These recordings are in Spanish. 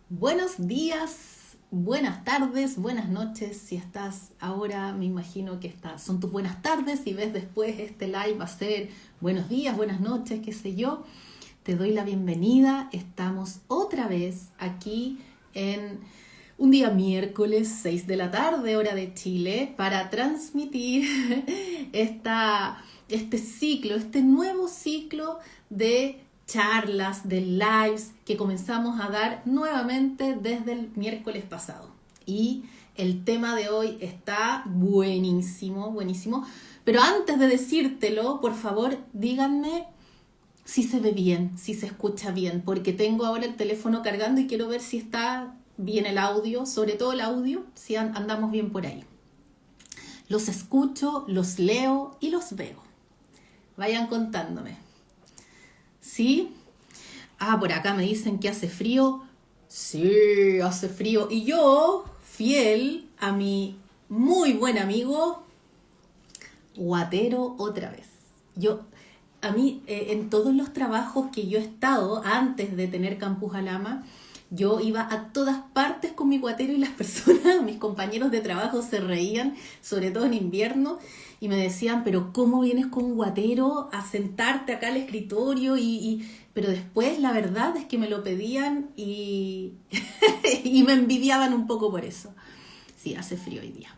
Buenos días, buenas tardes, buenas noches. Si estás ahora, me imagino que son tus buenas tardes. Si ves después este live va a ser buenos días, buenas noches, qué sé yo. Te doy la bienvenida. Estamos otra vez aquí en un día miércoles 6 de la tarde, hora de Chile, para transmitir este nuevo ciclo de charlas, de lives que comenzamos a dar nuevamente desde el miércoles pasado. Y el tema de hoy está buenísimo, buenísimo. Pero antes de decírtelo, por favor, díganme si se ve bien, si se escucha bien, porque tengo ahora el teléfono cargando y quiero ver si está bien el audio, sobre todo el audio, si andamos bien por ahí. Los escucho, los leo y los veo. Vayan contándome. ¿Sí? Por acá me dicen que hace frío. Sí, hace frío. Y yo, fiel a mi muy buen amigo, guatero otra vez. A mí, en todos los trabajos que yo he estado antes de tener Campus Alama, yo iba a todas partes con mi guatero y las personas, mis compañeros de trabajo se reían, sobre todo en invierno, y me decían, pero ¿cómo vienes con un guatero a sentarte acá al escritorio? Pero después la verdad es que me lo pedían y, y me envidiaban un poco por eso. Sí, hace frío hoy día.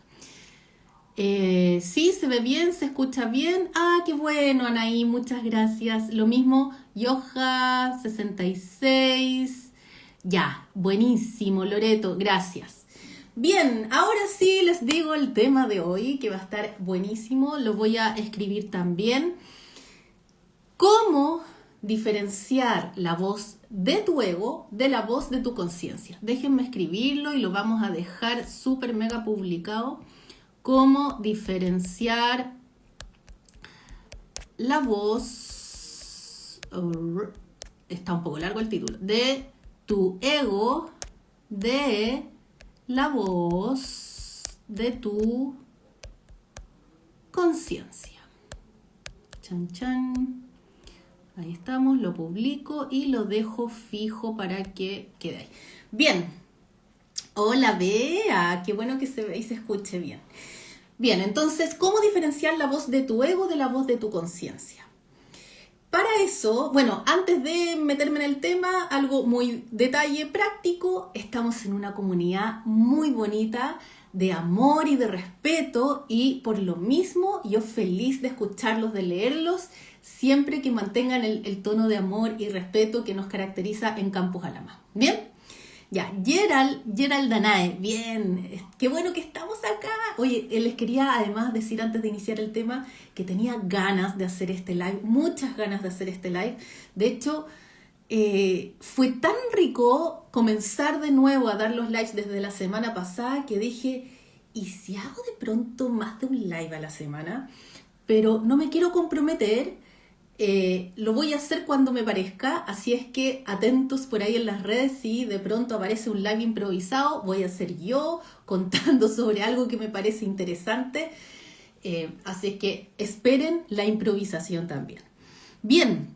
Sí, se ve bien, se escucha bien. Qué bueno, Anaí, muchas gracias. Lo mismo, Yoja66. Ya, buenísimo, Loreto, gracias. Bien, ahora sí les digo el tema de hoy, que va a estar buenísimo. Lo voy a escribir también. ¿Cómo diferenciar la voz de tu ego de la voz de tu conciencia? Déjenme escribirlo y lo vamos a dejar súper mega publicado. ¿Cómo diferenciar la voz? Está un poco largo el título. De tu ego de la voz de tu conciencia. Chan, chan. Ahí estamos, lo publico y lo dejo fijo para que quede ahí. Bien. Hola, Bea. Qué bueno que se ve y se escuche bien. Bien, entonces, ¿cómo diferenciar la voz de tu ego de la voz de tu conciencia? Para eso, bueno, antes de meterme en el tema, algo muy detalle práctico, estamos en una comunidad muy bonita de amor y de respeto y por lo mismo yo feliz de escucharlos, de leerlos, siempre que mantengan el tono de amor y respeto que nos caracteriza en Campus Alama. ¿Bien? Ya, Gerald Danae, bien, qué bueno que estamos acá. Oye, les quería además decir antes de iniciar el tema que tenía ganas de hacer este live, muchas ganas de hacer este live. De hecho, fue tan rico comenzar de nuevo a dar los lives desde la semana pasada que dije, ¿y si hago de pronto más de un live a la semana? Pero no me quiero comprometer. Lo voy a hacer cuando me parezca, así es que atentos por ahí en las redes, si de pronto aparece un live improvisado, voy a ser yo contando sobre algo que me parece interesante, así es que esperen la improvisación también. Bien,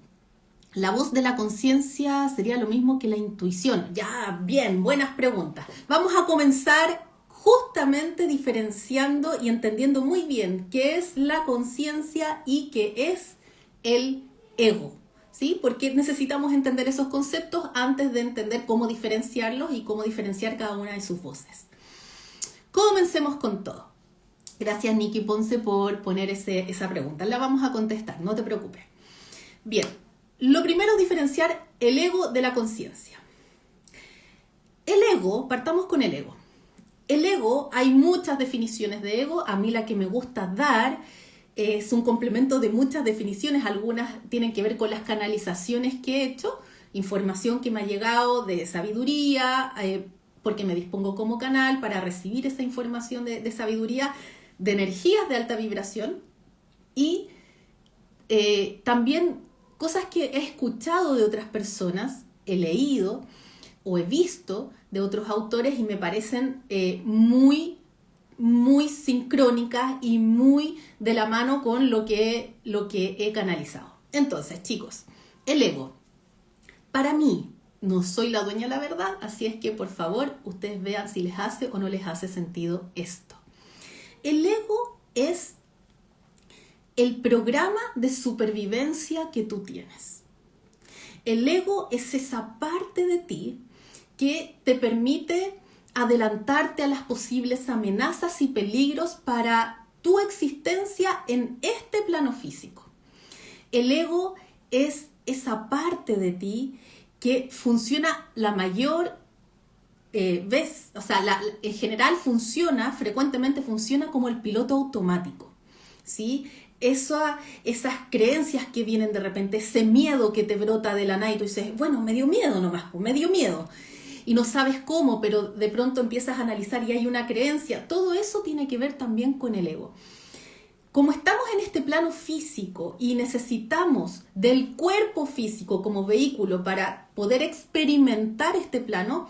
la voz de la conciencia sería lo mismo que la intuición. Ya, bien, buenas preguntas. Vamos a comenzar justamente diferenciando y entendiendo muy bien qué es la conciencia y qué es el ego, ¿sí? Porque necesitamos entender esos conceptos antes de entender cómo diferenciarlos y cómo diferenciar cada una de sus voces. Comencemos con todo. Gracias, Nikki Ponce, por poner esa pregunta. La vamos a contestar, no te preocupes. Bien, lo primero es diferenciar el ego de la conciencia. El ego, partamos con el ego. El ego, hay muchas definiciones de ego. A mí la que me gusta dar es un complemento de muchas definiciones, algunas tienen que ver con las canalizaciones que he hecho, información que me ha llegado de sabiduría, porque me dispongo como canal para recibir esa información de sabiduría, de energías de alta vibración y también cosas que he escuchado de otras personas, he leído o he visto de otros autores y me parecen muy sincrónicas y muy de la mano con lo que he canalizado. Entonces, chicos, el ego. Para mí, no soy la dueña de la verdad, así es que por favor ustedes vean si les hace o no les hace sentido esto. El ego es el programa de supervivencia que tú tienes. El ego es esa parte de ti que te permite adelantarte a las posibles amenazas y peligros para tu existencia en este plano físico. El ego es esa parte de ti que funciona la mayor vez, o sea, en general frecuentemente funciona como el piloto automático, ¿sí? Esas creencias que vienen de repente, ese miedo que te brota de la nada y tú dices, bueno, me dio miedo nomás, pues, me dio miedo. Y no sabes cómo, pero de pronto empiezas a analizar y hay una creencia. Todo eso tiene que ver también con el ego. Como estamos en este plano físico y necesitamos del cuerpo físico como vehículo para poder experimentar este plano,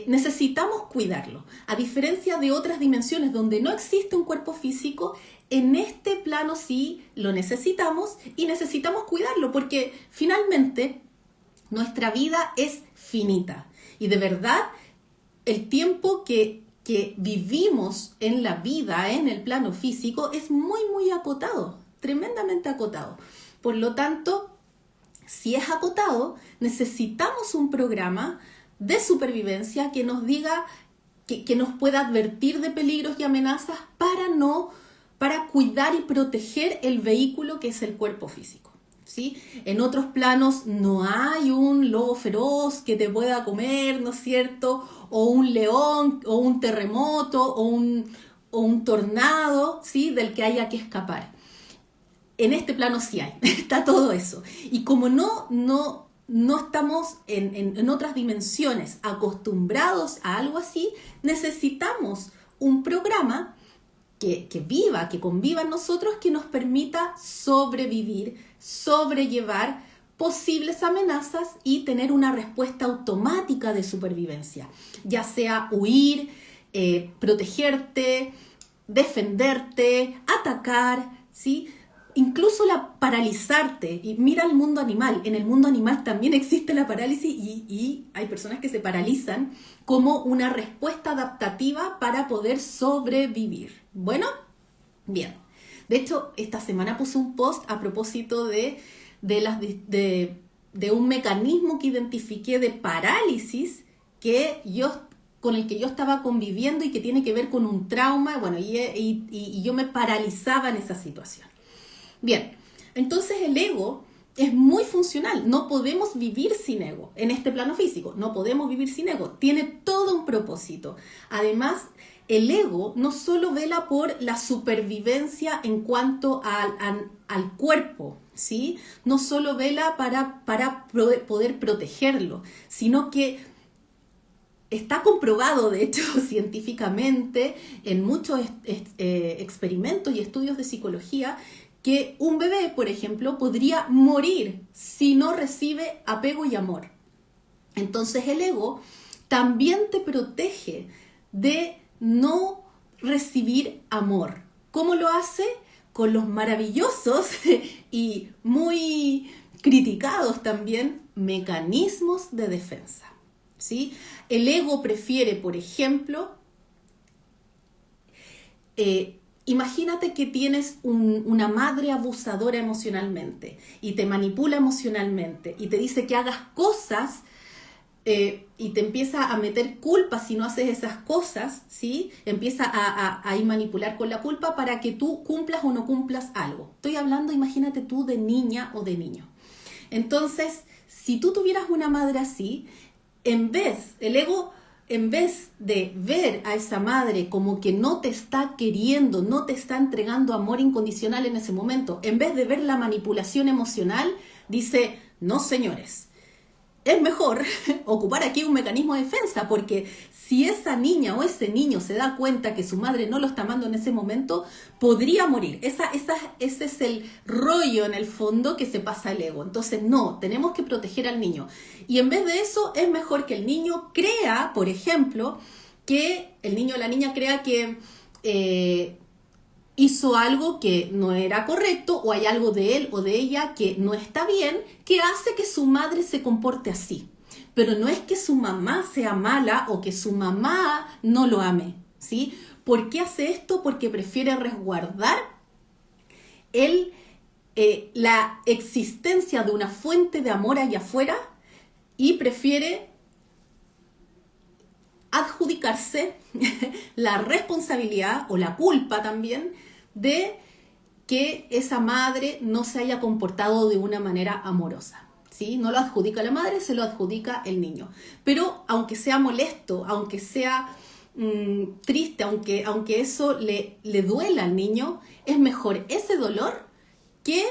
necesitamos cuidarlo. A diferencia de otras dimensiones donde no existe un cuerpo físico, en este plano sí lo necesitamos y necesitamos cuidarlo porque finalmente nuestra vida es finita. Y de verdad, el tiempo que vivimos en la vida, en el plano físico, es muy, muy acotado, tremendamente acotado. Por lo tanto, si es acotado, necesitamos un programa de supervivencia que nos diga, que nos pueda advertir de peligros y amenazas para cuidar y proteger el vehículo que es el cuerpo físico. ¿Sí? En otros planos no hay un lobo feroz que te pueda comer, ¿no es cierto? O un león, o un terremoto, o un tornado, ¿sí? Del que haya que escapar. En este plano sí hay, está todo eso. Y como no estamos en otras dimensiones acostumbrados a algo así, necesitamos un programa que viva, que conviva en nosotros, que nos permita sobrevivir, sobrellevar posibles amenazas y tener una respuesta automática de supervivencia, ya sea huir, protegerte, defenderte, atacar, ¿sí? Incluso paralizarte. Y mira el mundo animal. En el mundo animal también existe la parálisis y hay personas que se paralizan como una respuesta adaptativa para poder sobrevivir. Bueno, bien. De hecho, esta semana puse un post a propósito de un mecanismo que identifiqué de parálisis con el que yo estaba conviviendo y que tiene que ver con un trauma, bueno, y yo me paralizaba en esa situación. Bien, entonces el ego es muy funcional, no podemos vivir sin ego en este plano físico, no podemos vivir sin ego, tiene todo un propósito. Además, el ego no solo vela por la supervivencia en cuanto al cuerpo, ¿sí? No solo vela para poder protegerlo, sino que está comprobado, de hecho, científicamente, en muchos experimentos y estudios de psicología, que un bebé, por ejemplo, podría morir si no recibe apego y amor. Entonces el ego también te protege de no recibir amor. ¿Cómo lo hace? Con los maravillosos y muy criticados también mecanismos de defensa, ¿sí? El ego prefiere, por ejemplo, imagínate que tienes una madre abusadora emocionalmente y te manipula emocionalmente y te dice que hagas cosas y te empieza a meter culpa si no haces esas cosas, ¿sí? Empieza a manipular con la culpa para que tú cumplas o no cumplas algo. Estoy hablando, imagínate tú, de niña o de niño. Entonces, si tú tuvieras una madre así, el ego, en vez de ver a esa madre como que no te está queriendo, no te está entregando amor incondicional en ese momento, en vez de ver la manipulación emocional, dice, no señores, es mejor ocupar aquí un mecanismo de defensa, porque si esa niña o ese niño se da cuenta que su madre no lo está amando en ese momento, podría morir. Ese es el rollo en el fondo que se pasa el ego. Entonces, no, tenemos que proteger al niño. Y en vez de eso, es mejor que el niño crea, por ejemplo, que el niño o la niña crea que hizo algo que no era correcto o hay algo de él o de ella que no está bien, que hace que su madre se comporte así. Pero no es que su mamá sea mala o que su mamá no lo ame, ¿sí? ¿Por qué hace esto? Porque prefiere resguardar la existencia de una fuente de amor allá afuera y prefiere adjudicarse la responsabilidad o la culpa también de que esa madre no se haya comportado de una manera amorosa. ¿Sí? No lo adjudica la madre, se lo adjudica el niño. Pero aunque sea molesto, aunque sea triste, aunque eso le duela al niño, es mejor ese dolor que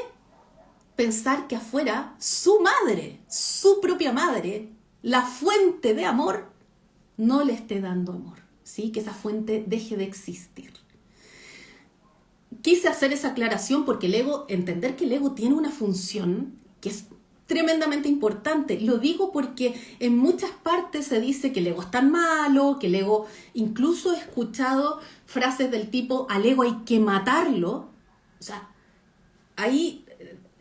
pensar que afuera su madre, su propia madre, la fuente de amor, no le esté dando amor, ¿sí? Que esa fuente deje de existir. Quise hacer esa aclaración porque entender que el ego tiene una función que es tremendamente importante. Lo digo porque en muchas partes se dice que el ego es tan malo, que el ego, incluso he escuchado frases del tipo, al ego hay que matarlo. O sea, ahí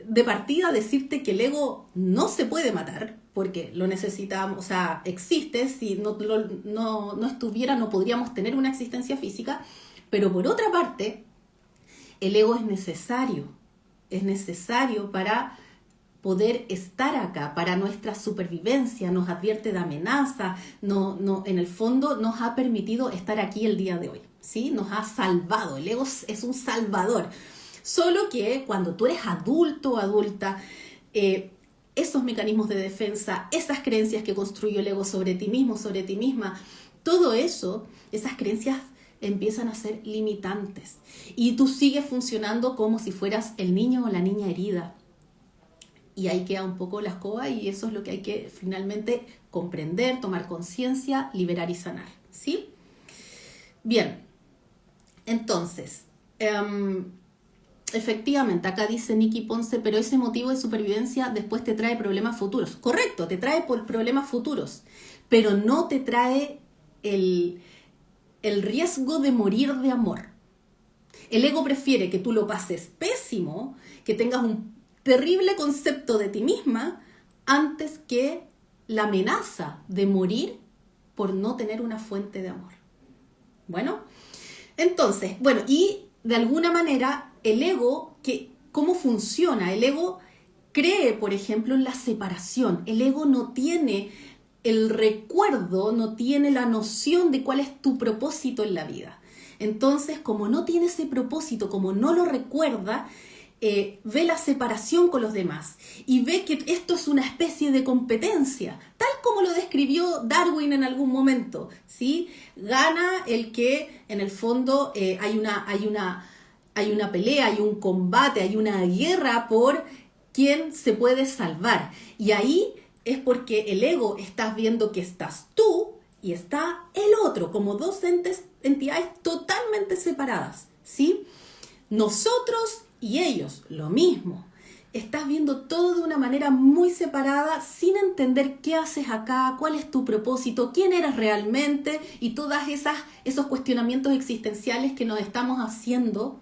de partida decirte que el ego no se puede matar, porque lo necesitamos, o sea, existe, si no estuviera no podríamos tener una existencia física, pero por otra parte, el ego es necesario para poder estar acá, para nuestra supervivencia, nos advierte de amenaza, en el fondo nos ha permitido estar aquí el día de hoy, ¿sí? Nos ha salvado, el ego es un salvador. Solo que cuando tú eres adulto o adulta, esos mecanismos de defensa, esas creencias que construyó el ego sobre ti mismo, sobre ti misma, todo eso, esas creencias empiezan a ser limitantes. Y tú sigues funcionando como si fueras el niño o la niña herida. Y ahí queda un poco la escoba y eso es lo que hay que finalmente comprender, tomar conciencia, liberar y sanar, ¿sí? Bien, entonces, efectivamente, acá dice Nikki Ponce, pero ese motivo de supervivencia después te trae problemas futuros. Correcto, te trae problemas futuros, pero no te trae el riesgo de morir de amor. El ego prefiere que tú lo pases pésimo, que tengas un terrible concepto de ti misma, antes que la amenaza de morir por no tener una fuente de amor. Bueno, entonces, y de alguna manera el ego, ¿cómo funciona? El ego cree, por ejemplo, en la separación. El ego no tiene el recuerdo, no tiene la noción de cuál es tu propósito en la vida. Entonces, como no tiene ese propósito, como no lo recuerda, ve la separación con los demás y ve que esto es una especie de competencia, tal como lo describió Darwin en algún momento, ¿sí? Gana el que en el fondo hay una pelea, hay un combate, hay una guerra por quién se puede salvar. Y ahí es porque el ego estás viendo que estás tú y está el otro, como dos entidades totalmente separadas, ¿sí? Nosotros y ellos, lo mismo. Estás viendo todo de una manera muy separada, sin entender qué haces acá, cuál es tu propósito, quién eres realmente y todos esos cuestionamientos existenciales que nos estamos haciendo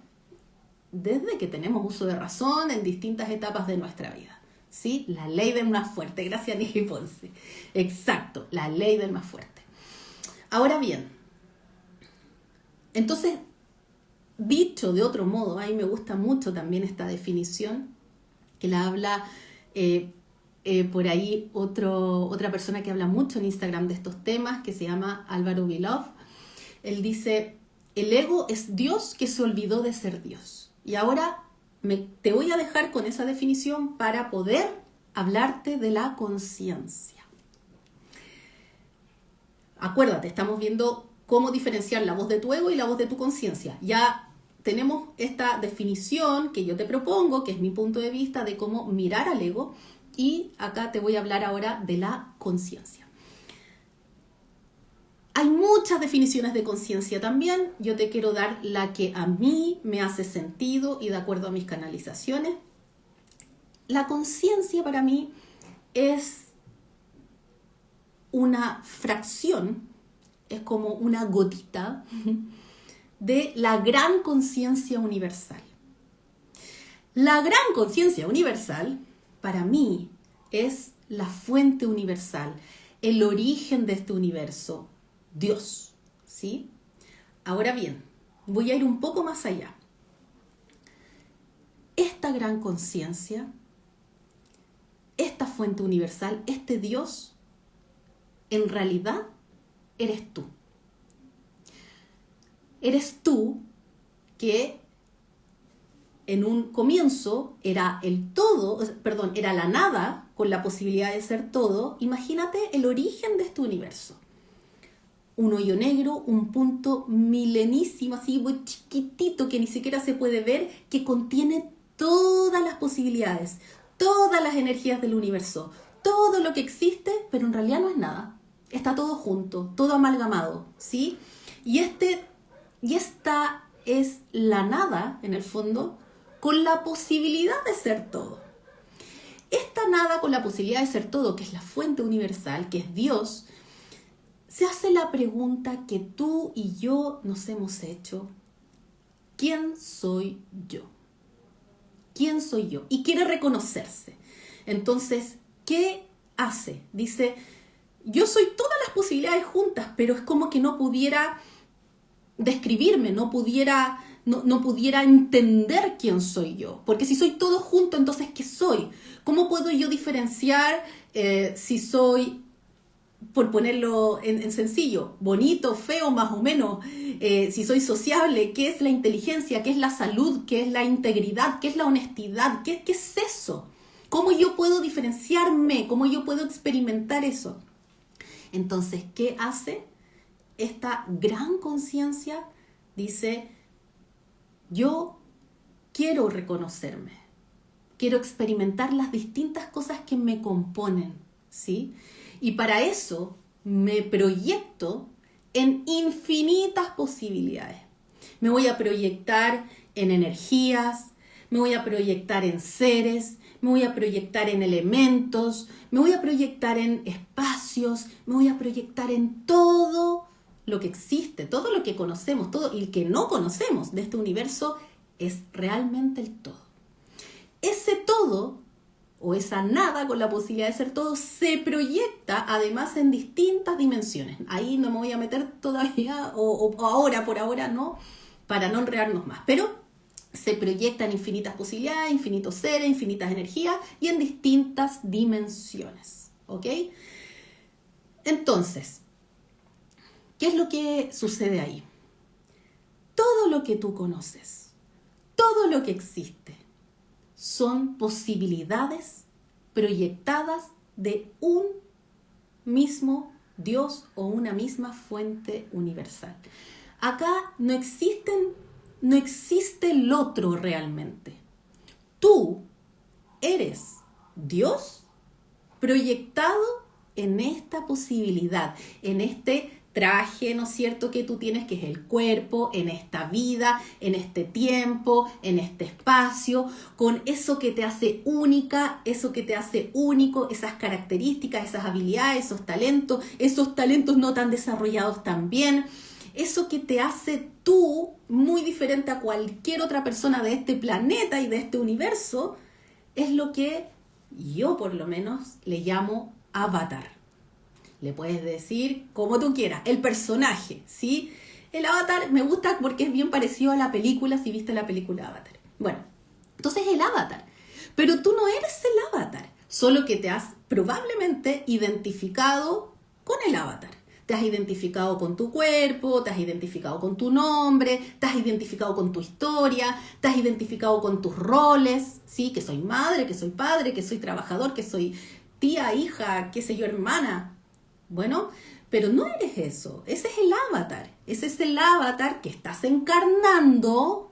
desde que tenemos uso de razón en distintas etapas de nuestra vida. ¿Sí? La ley del más fuerte. Gracias, Nikki Ponce. Exacto, la ley del más fuerte. Ahora bien, entonces, dicho de otro modo, a mí me gusta mucho también esta definición, que la habla por ahí otra persona que habla mucho en Instagram de estos temas, que se llama Álvaro Vilov. Él dice, el ego es Dios que se olvidó de ser Dios. Y ahora te voy a dejar con esa definición para poder hablarte de la conciencia. Acuérdate, estamos viendo cómo diferenciar la voz de tu ego y la voz de tu conciencia. Ya tenemos esta definición que yo te propongo, que es mi punto de vista de cómo mirar al ego, y acá te voy a hablar ahora de la conciencia. Hay muchas definiciones de conciencia también. Yo te quiero dar la que a mí me hace sentido y de acuerdo a mis canalizaciones. La conciencia para mí es una fracción, es como una gotita de la gran conciencia universal. La gran conciencia universal para mí es la fuente universal, el origen de este universo, Dios, ¿sí? Ahora bien, voy a ir un poco más allá. Esta gran conciencia, esta fuente universal, este Dios, en realidad eres tú. Eres tú que en un comienzo era el todo, era la nada con la posibilidad de ser todo. Imagínate el origen de este universo. Un hoyo negro, un punto milenísimo, así muy chiquitito que ni siquiera se puede ver, que contiene todas las posibilidades, todas las energías del universo, todo lo que existe, pero en realidad no es nada. Está todo junto, todo amalgamado, ¿sí? Y esta es la nada, en el fondo, con la posibilidad de ser todo. Esta nada con la posibilidad de ser todo, que es la fuente universal, que es Dios, se hace la pregunta que tú y yo nos hemos hecho: ¿quién soy yo? ¿Quién soy yo? Y quiere reconocerse. Entonces, ¿qué hace? Dice, yo soy todas las posibilidades juntas, pero es como que no pudiera describirme, no pudiera entender quién soy yo. Porque si soy todo junto, entonces, ¿qué soy? ¿Cómo puedo yo diferenciar si soy, por ponerlo en sencillo, bonito, feo, más o menos, si soy sociable, qué es la inteligencia, qué es la salud, qué es la integridad, qué es la honestidad, qué es eso? ¿Cómo yo puedo diferenciarme? ¿Cómo yo puedo experimentar eso? Entonces, ¿qué hace esta gran conciencia? Dice, yo quiero reconocerme, quiero experimentar las distintas cosas que me componen, ¿sí? Y para eso me proyecto en infinitas posibilidades. Me voy a proyectar en energías, me voy a proyectar en seres, me voy a proyectar en elementos, me voy a proyectar en espacios, me voy a proyectar en todo lo que existe, todo lo que conocemos, todo y el que no conocemos de este universo es realmente el todo. Ese todo, o esa nada con la posibilidad de ser todo, se proyecta además en distintas dimensiones. Ahí no me voy a meter todavía, o ahora, por ahora no, para no enredarnos más. Pero se proyectan infinitas posibilidades, infinitos seres, infinitas energías y en distintas dimensiones. ¿Ok? Entonces, ¿qué es lo que sucede ahí? Todo lo que tú conoces, todo lo que existe, son posibilidades proyectadas de un mismo Dios o una misma fuente universal. Acá no existe el otro realmente. Tú eres Dios proyectado en esta posibilidad, en este traje, ¿no es cierto?, que tú tienes, que es el cuerpo, en esta vida, en este tiempo, en este espacio, con eso que te hace única, eso que te hace único, esas características, esas habilidades, esos talentos no tan desarrollados también, eso que te hace tú muy diferente a cualquier otra persona de este planeta y de este universo, es lo que yo por lo menos le llamo avatar. Le puedes decir como tú quieras, el personaje, ¿sí? El avatar me gusta porque es bien parecido a la película, si viste la película Avatar. Bueno, entonces el avatar. Pero tú no eres el avatar, solo que te has probablemente identificado con el avatar. Te has identificado con tu cuerpo, te has identificado con tu nombre, te has identificado con tu historia, te has identificado con tus roles, ¿sí? Que soy madre, que soy padre, que soy trabajador, que soy tía, hija, qué sé yo, hermana. Bueno, pero no eres eso, ese es el avatar. Ese es el avatar que estás encarnando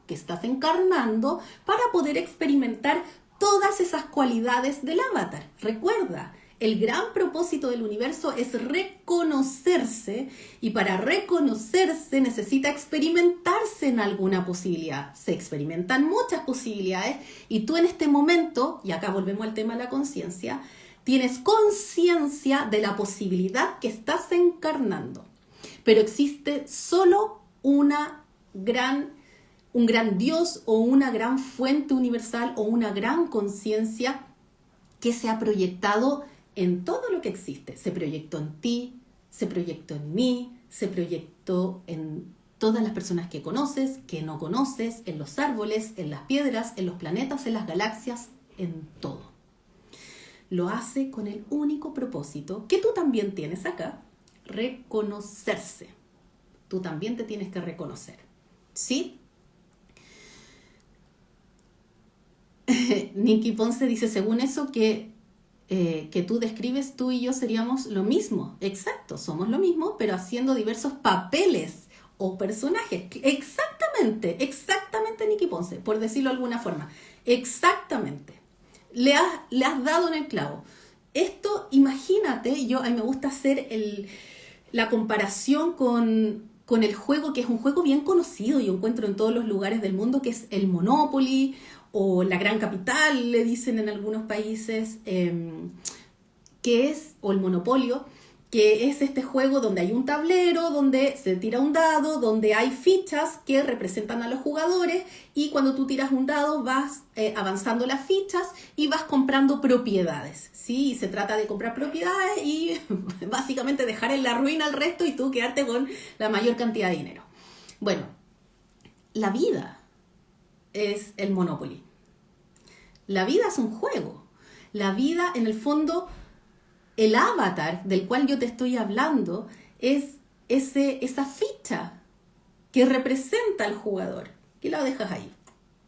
para poder experimentar todas esas cualidades del avatar. Recuerda, el gran propósito del universo es reconocerse, y para reconocerse necesita experimentarse en alguna posibilidad. Se experimentan muchas posibilidades y tú en este momento, y acá volvemos al tema de la conciencia, tienes conciencia de la posibilidad que estás encarnando. Pero existe solo un gran Dios o una gran fuente universal o una gran conciencia que se ha proyectado en todo lo que existe. Se proyectó en ti, se proyectó en mí, se proyectó en todas las personas que conoces, que no conoces, en los árboles, en las piedras, en los planetas, en las galaxias, en todo. Lo hace con el único propósito que tú también tienes acá, reconocerse. Tú también te tienes que reconocer, ¿sí? Nikki Ponce dice, según eso que tú describes, tú y yo seríamos lo mismo. Exacto, somos lo mismo, pero haciendo diversos papeles o personajes. Exactamente, Nikki Ponce, por decirlo de alguna forma. Exactamente. Le has dado en el clavo. Esto, imagínate, a mí me gusta hacer la comparación con el juego, que es un juego bien conocido, yo encuentro en todos los lugares del mundo, que es el Monopoly, o la Gran Capital, le dicen en algunos países, o el Monopolio, que es este juego donde hay un tablero, donde se tira un dado, donde hay fichas que representan a los jugadores, y cuando tú tiras un dado vas avanzando las fichas y vas comprando propiedades, ¿sí? Y se trata de comprar propiedades y básicamente dejar en la ruina al resto y tú quedarte con la mayor cantidad de dinero. Bueno, la vida es el Monopoly. La vida es un juego. La vida, en el fondo, el avatar del cual yo te estoy hablando es esa ficha que representa al jugador, que la dejas ahí.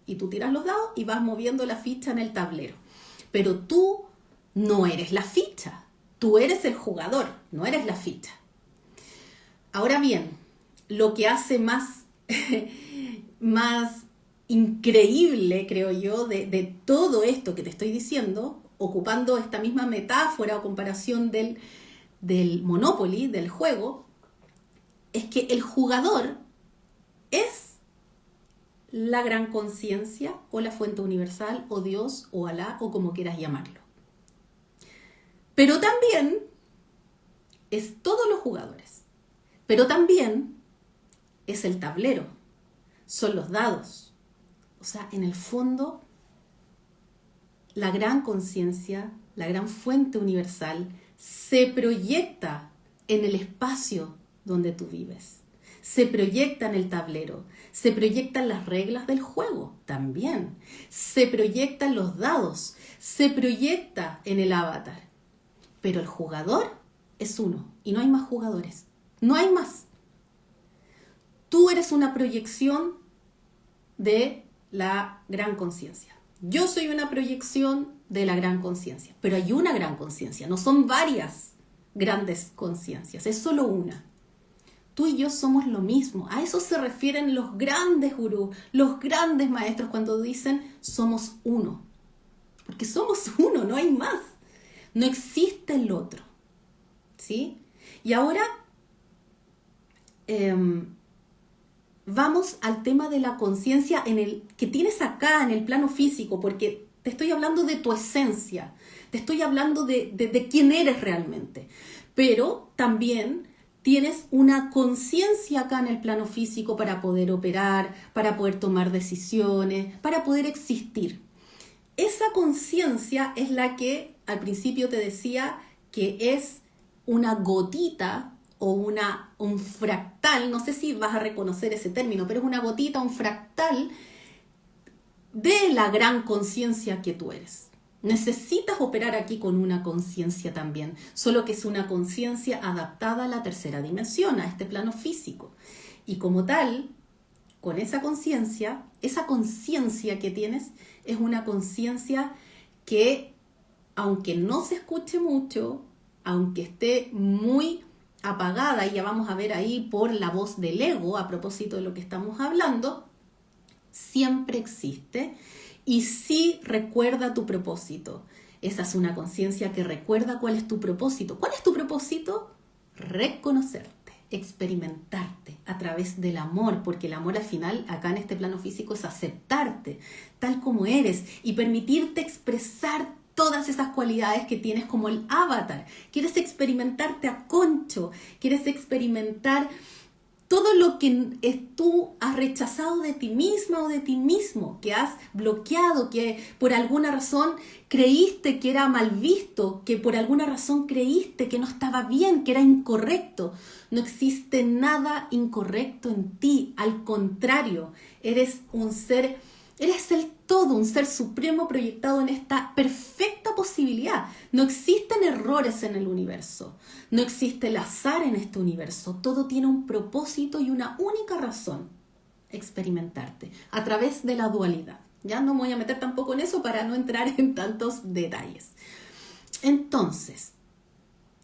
Y tú tiras los dados y vas moviendo la ficha en el tablero. Pero tú no eres la ficha. Tú eres el jugador, no eres la ficha. Ahora bien, lo que hace más increíble, creo yo, de todo esto que te estoy diciendo, ocupando esta misma metáfora o comparación del Monopoly, del juego, es que el jugador es la gran conciencia o la fuente universal o Dios o Alá o como quieras llamarlo. Pero también es todos los jugadores. Pero también es el tablero, son los dados. O sea, en el fondo, la gran conciencia, la gran fuente universal, se proyecta en el espacio donde tú vives. Se proyecta en el tablero, se proyectan las reglas del juego también. Se proyectan los dados, se proyecta en el avatar. Pero el jugador es uno y no hay más jugadores. No hay más. Tú eres una proyección de la gran conciencia. Yo soy una proyección de la gran conciencia, pero hay una gran conciencia, no son varias grandes conciencias, es solo una. Tú y yo somos lo mismo, a eso se refieren los grandes gurús, los grandes maestros cuando dicen somos uno, porque somos uno, no hay más, no existe el otro, ¿sí? Y ahora vamos al tema de la conciencia que tienes acá en el plano físico, porque te estoy hablando de tu esencia, te estoy hablando de quién eres realmente, pero también tienes una conciencia acá en el plano físico para poder operar, para poder tomar decisiones, para poder existir. Esa conciencia es la que al principio te decía que es una gotita o un fractal, no sé si vas a reconocer ese término, pero es una gotita, un fractal de la gran conciencia que tú eres. Necesitas operar aquí con una conciencia también, solo que es una conciencia adaptada a la tercera dimensión, a este plano físico. Y como tal, con esa conciencia que tienes es una conciencia que, aunque no se escuche mucho, aunque esté muy apagada, y ya vamos a ver ahí por la voz del ego, a propósito de lo que estamos hablando, siempre existe y sí recuerda tu propósito. Esa es una conciencia que recuerda cuál es tu propósito. ¿Cuál es tu propósito? Reconocerte, experimentarte a través del amor, porque el amor al final, acá en este plano físico, es aceptarte tal como eres y permitirte expresar todas esas cualidades que tienes como el avatar. Quieres experimentarte a concho, quieres experimentar todo lo que tú has rechazado de ti misma o de ti mismo, que has bloqueado, que por alguna razón creíste que era mal visto, que por alguna razón creíste que no estaba bien, que era incorrecto. No existe nada incorrecto en ti, al contrario, eres un ser, eres el todo, un ser supremo proyectado en esta perfecta posibilidad. No existen errores en el universo, no existe el azar en este universo. Todo tiene un propósito y una única razón: experimentarte a través de la dualidad. Ya no me voy a meter tampoco en eso para no entrar en tantos detalles. Entonces,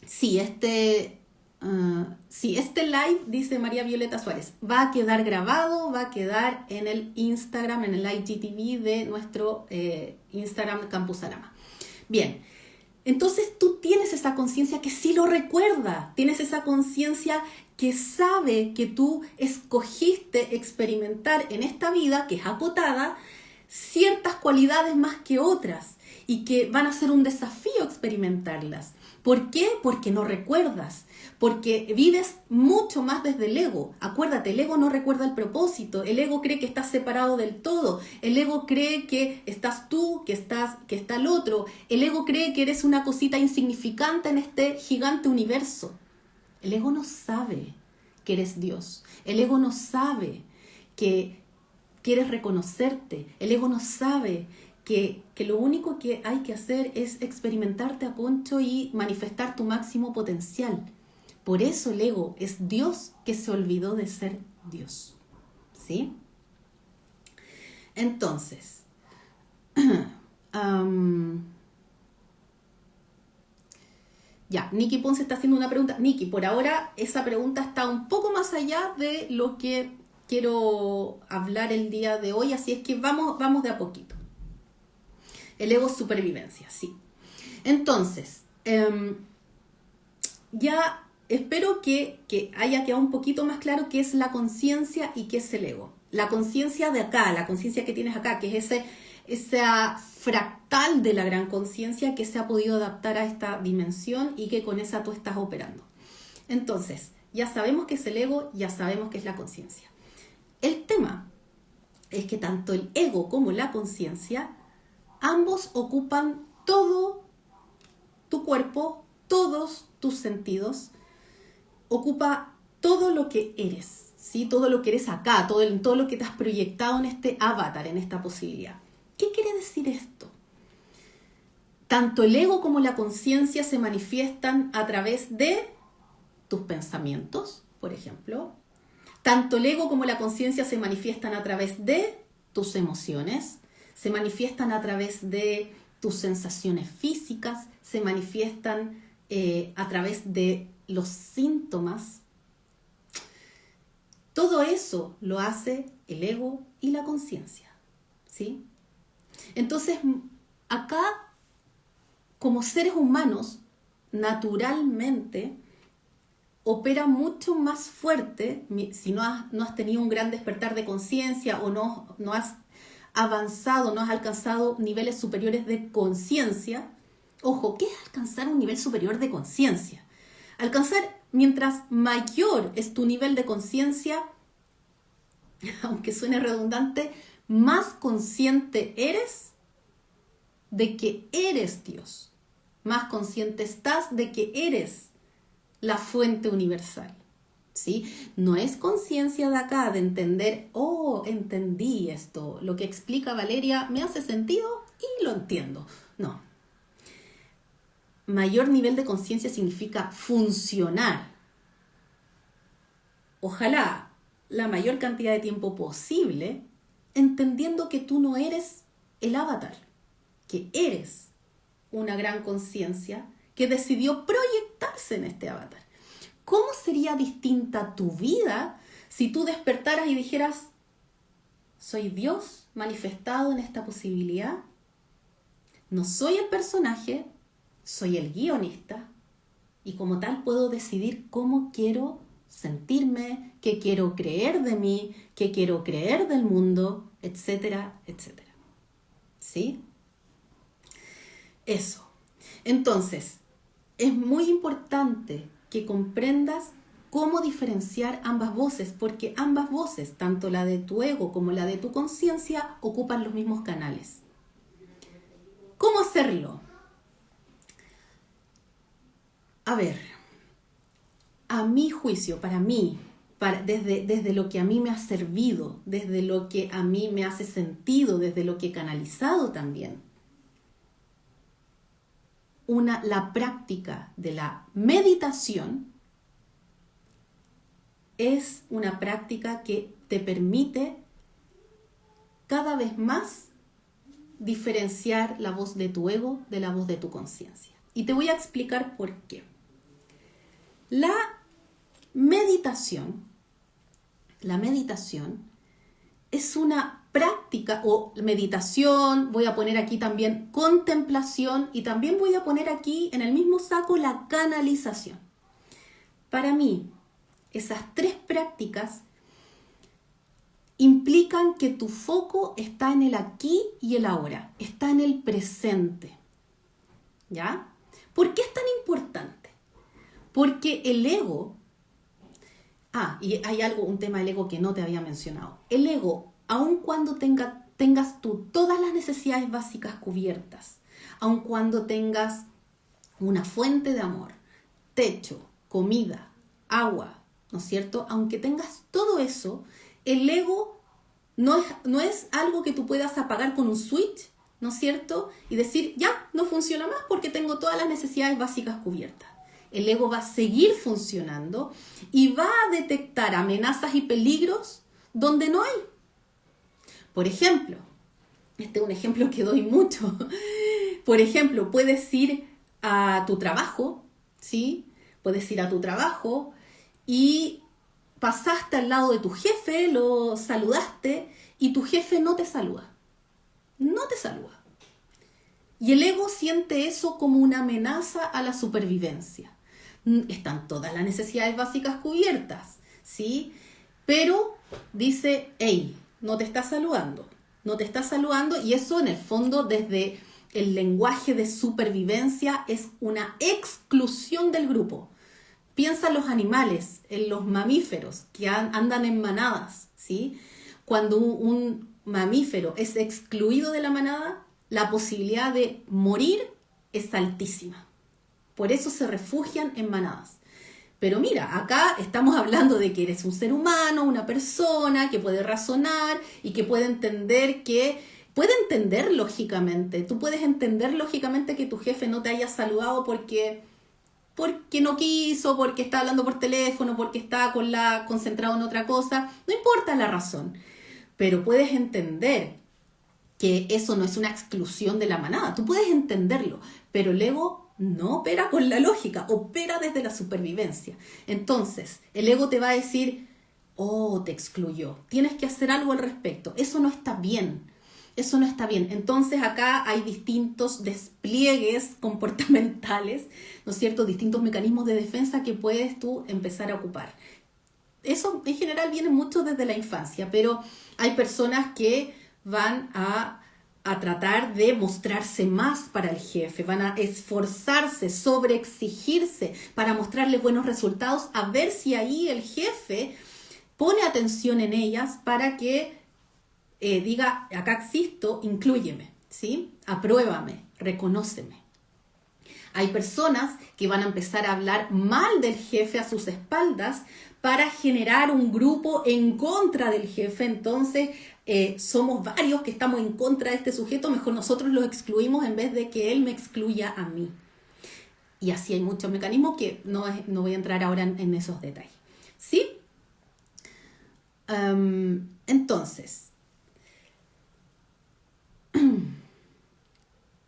si este live, dice María Violeta Suárez, va a quedar grabado, va a quedar en el Instagram, en el IGTV de nuestro Instagram Campusarama. Bien, entonces tú tienes esa conciencia que sí lo recuerda, tienes esa conciencia que sabe que tú escogiste experimentar en esta vida, que es acotada, ciertas cualidades más que otras y que van a ser un desafío experimentarlas. ¿Por qué? Porque no recuerdas, porque vives mucho más desde el ego. Acuérdate, el ego no recuerda el propósito, el ego cree que estás separado del todo, el ego cree que estás tú, que está el otro, el ego cree que eres una cosita insignificante en este gigante universo. El ego no sabe que eres Dios, el ego no sabe que quieres reconocerte, el ego no sabe que lo único que hay que hacer es experimentarte a concho y manifestar tu máximo potencial. Por eso el ego es Dios que se olvidó de ser Dios. ¿Sí? Entonces, ya, Nikki Ponce está haciendo una pregunta. Nikki, por ahora esa pregunta está un poco más allá de lo que quiero hablar el día de hoy, así es que vamos de a poquito. El ego es supervivencia, sí. Entonces, ya espero que haya quedado un poquito más claro qué es la conciencia y qué es el ego. La conciencia de acá, la conciencia que tienes acá, que es esa fractal de la gran conciencia que se ha podido adaptar a esta dimensión y que con esa tú estás operando. Entonces, ya sabemos qué es el ego, ya sabemos qué es la conciencia. El tema es que tanto el ego como la conciencia, ambos ocupan todo tu cuerpo, todos tus sentidos, ocupa todo lo que eres, ¿sí? Todo lo que eres acá, todo lo que te has proyectado en este avatar, en esta posibilidad. ¿Qué quiere decir esto? Tanto el ego como la conciencia se manifiestan a través de tus pensamientos, por ejemplo. Tanto el ego como la conciencia se manifiestan a través de tus emociones, se manifiestan a través de tus sensaciones físicas, se manifiestan a través de los síntomas. Todo eso lo hace el ego y la conciencia, ¿sí? Entonces, acá, como seres humanos, naturalmente opera mucho más fuerte, si no has tenido un gran despertar de conciencia o no has avanzado, no has alcanzado niveles superiores de conciencia. Ojo, ¿qué es alcanzar un nivel superior de conciencia? Alcanzar, mientras mayor es tu nivel de conciencia, aunque suene redundante, más consciente eres de que eres Dios. Más consciente estás de que eres la fuente universal, ¿sí? No es conciencia de acá, de entender, entendí esto, lo que explica Valeria me hace sentido y lo entiendo. No. Mayor nivel de conciencia significa funcionar. Ojalá la mayor cantidad de tiempo posible, entendiendo que tú no eres el avatar, que eres una gran conciencia que decidió proyectarse en este avatar. ¿Cómo sería distinta tu vida si tú despertaras y dijeras, soy Dios manifestado en esta posibilidad? No soy el personaje, soy el guionista y como tal puedo decidir cómo quiero sentirme, qué quiero creer de mí, qué quiero creer del mundo, etcétera, etcétera. ¿Sí? Eso. Entonces, es muy importante que comprendas cómo diferenciar ambas voces, porque ambas voces, tanto la de tu ego como la de tu conciencia, ocupan los mismos canales. ¿Cómo hacerlo? A ver, a mi juicio, para mí, desde lo que a mí me ha servido, desde lo que a mí me hace sentido, desde lo que he canalizado también, la práctica de la meditación es una práctica que te permite cada vez más diferenciar la voz de tu ego de la voz de tu conciencia. Y te voy a explicar por qué. La meditación es una práctica, o meditación, voy a poner aquí también contemplación, y también voy a poner aquí en el mismo saco la canalización. Para mí, esas tres prácticas implican que tu foco está en el aquí y el ahora, está en el presente. ¿Ya? ¿Por qué es tan importante? Porque el ego, y hay un tema del ego que no te había mencionado. El ego, aun cuando tengas tú todas las necesidades básicas cubiertas, aun cuando tengas una fuente de amor, techo, comida, agua, ¿no es cierto? Aunque tengas todo eso, el ego no es algo que tú puedas apagar con un switch, ¿no es cierto? Y decir, ya, no funciona más porque tengo todas las necesidades básicas cubiertas. El ego va a seguir funcionando y va a detectar amenazas y peligros donde no hay. Por ejemplo, este es un ejemplo que doy mucho. Por ejemplo, puedes ir a tu trabajo, ¿sí? Puedes ir a tu trabajo y pasaste al lado de tu jefe, lo saludaste y tu jefe no te saluda. No te saluda. Y el ego siente eso como una amenaza a la supervivencia. Están todas las necesidades básicas cubiertas, ¿sí? Pero dice, hey, no te está saludando. No te está saludando, y eso en el fondo desde el lenguaje de supervivencia es una exclusión del grupo. Piensa en los animales, en los mamíferos que andan en manadas, ¿sí? Cuando un mamífero es excluido de la manada, la posibilidad de morir es altísima. Por eso se refugian en manadas. Pero mira, acá estamos hablando de que eres un ser humano, una persona que puede razonar y que puede entender lógicamente. Tú puedes entender lógicamente que tu jefe no te haya saludado porque no quiso, porque está hablando por teléfono, porque está concentrado en otra cosa. No importa la razón. Pero puedes entender que eso no es una exclusión de la manada. Tú puedes entenderlo, pero el ego no opera con la lógica, opera desde la supervivencia. Entonces, el ego te va a decir, te excluyó, tienes que hacer algo al respecto. Eso no está bien. Eso no está bien. Entonces acá hay distintos despliegues comportamentales, ¿no es cierto? Distintos mecanismos de defensa que puedes tú empezar a ocupar. Eso en general viene mucho desde la infancia, pero hay personas que van a tratar de mostrarse más para el jefe, van a esforzarse, sobreexigirse para mostrarle buenos resultados, a ver si ahí el jefe pone atención en ellas para que diga, acá existo, inclúyeme, ¿sí? Apruébame, reconóceme. Hay personas que van a empezar a hablar mal del jefe a sus espaldas para generar un grupo en contra del jefe. Entonces, somos varios que estamos en contra de este sujeto, mejor nosotros lo excluimos en vez de que él me excluya a mí. Y así hay muchos mecanismos que no voy a entrar ahora en esos detalles. ¿Sí? Entonces,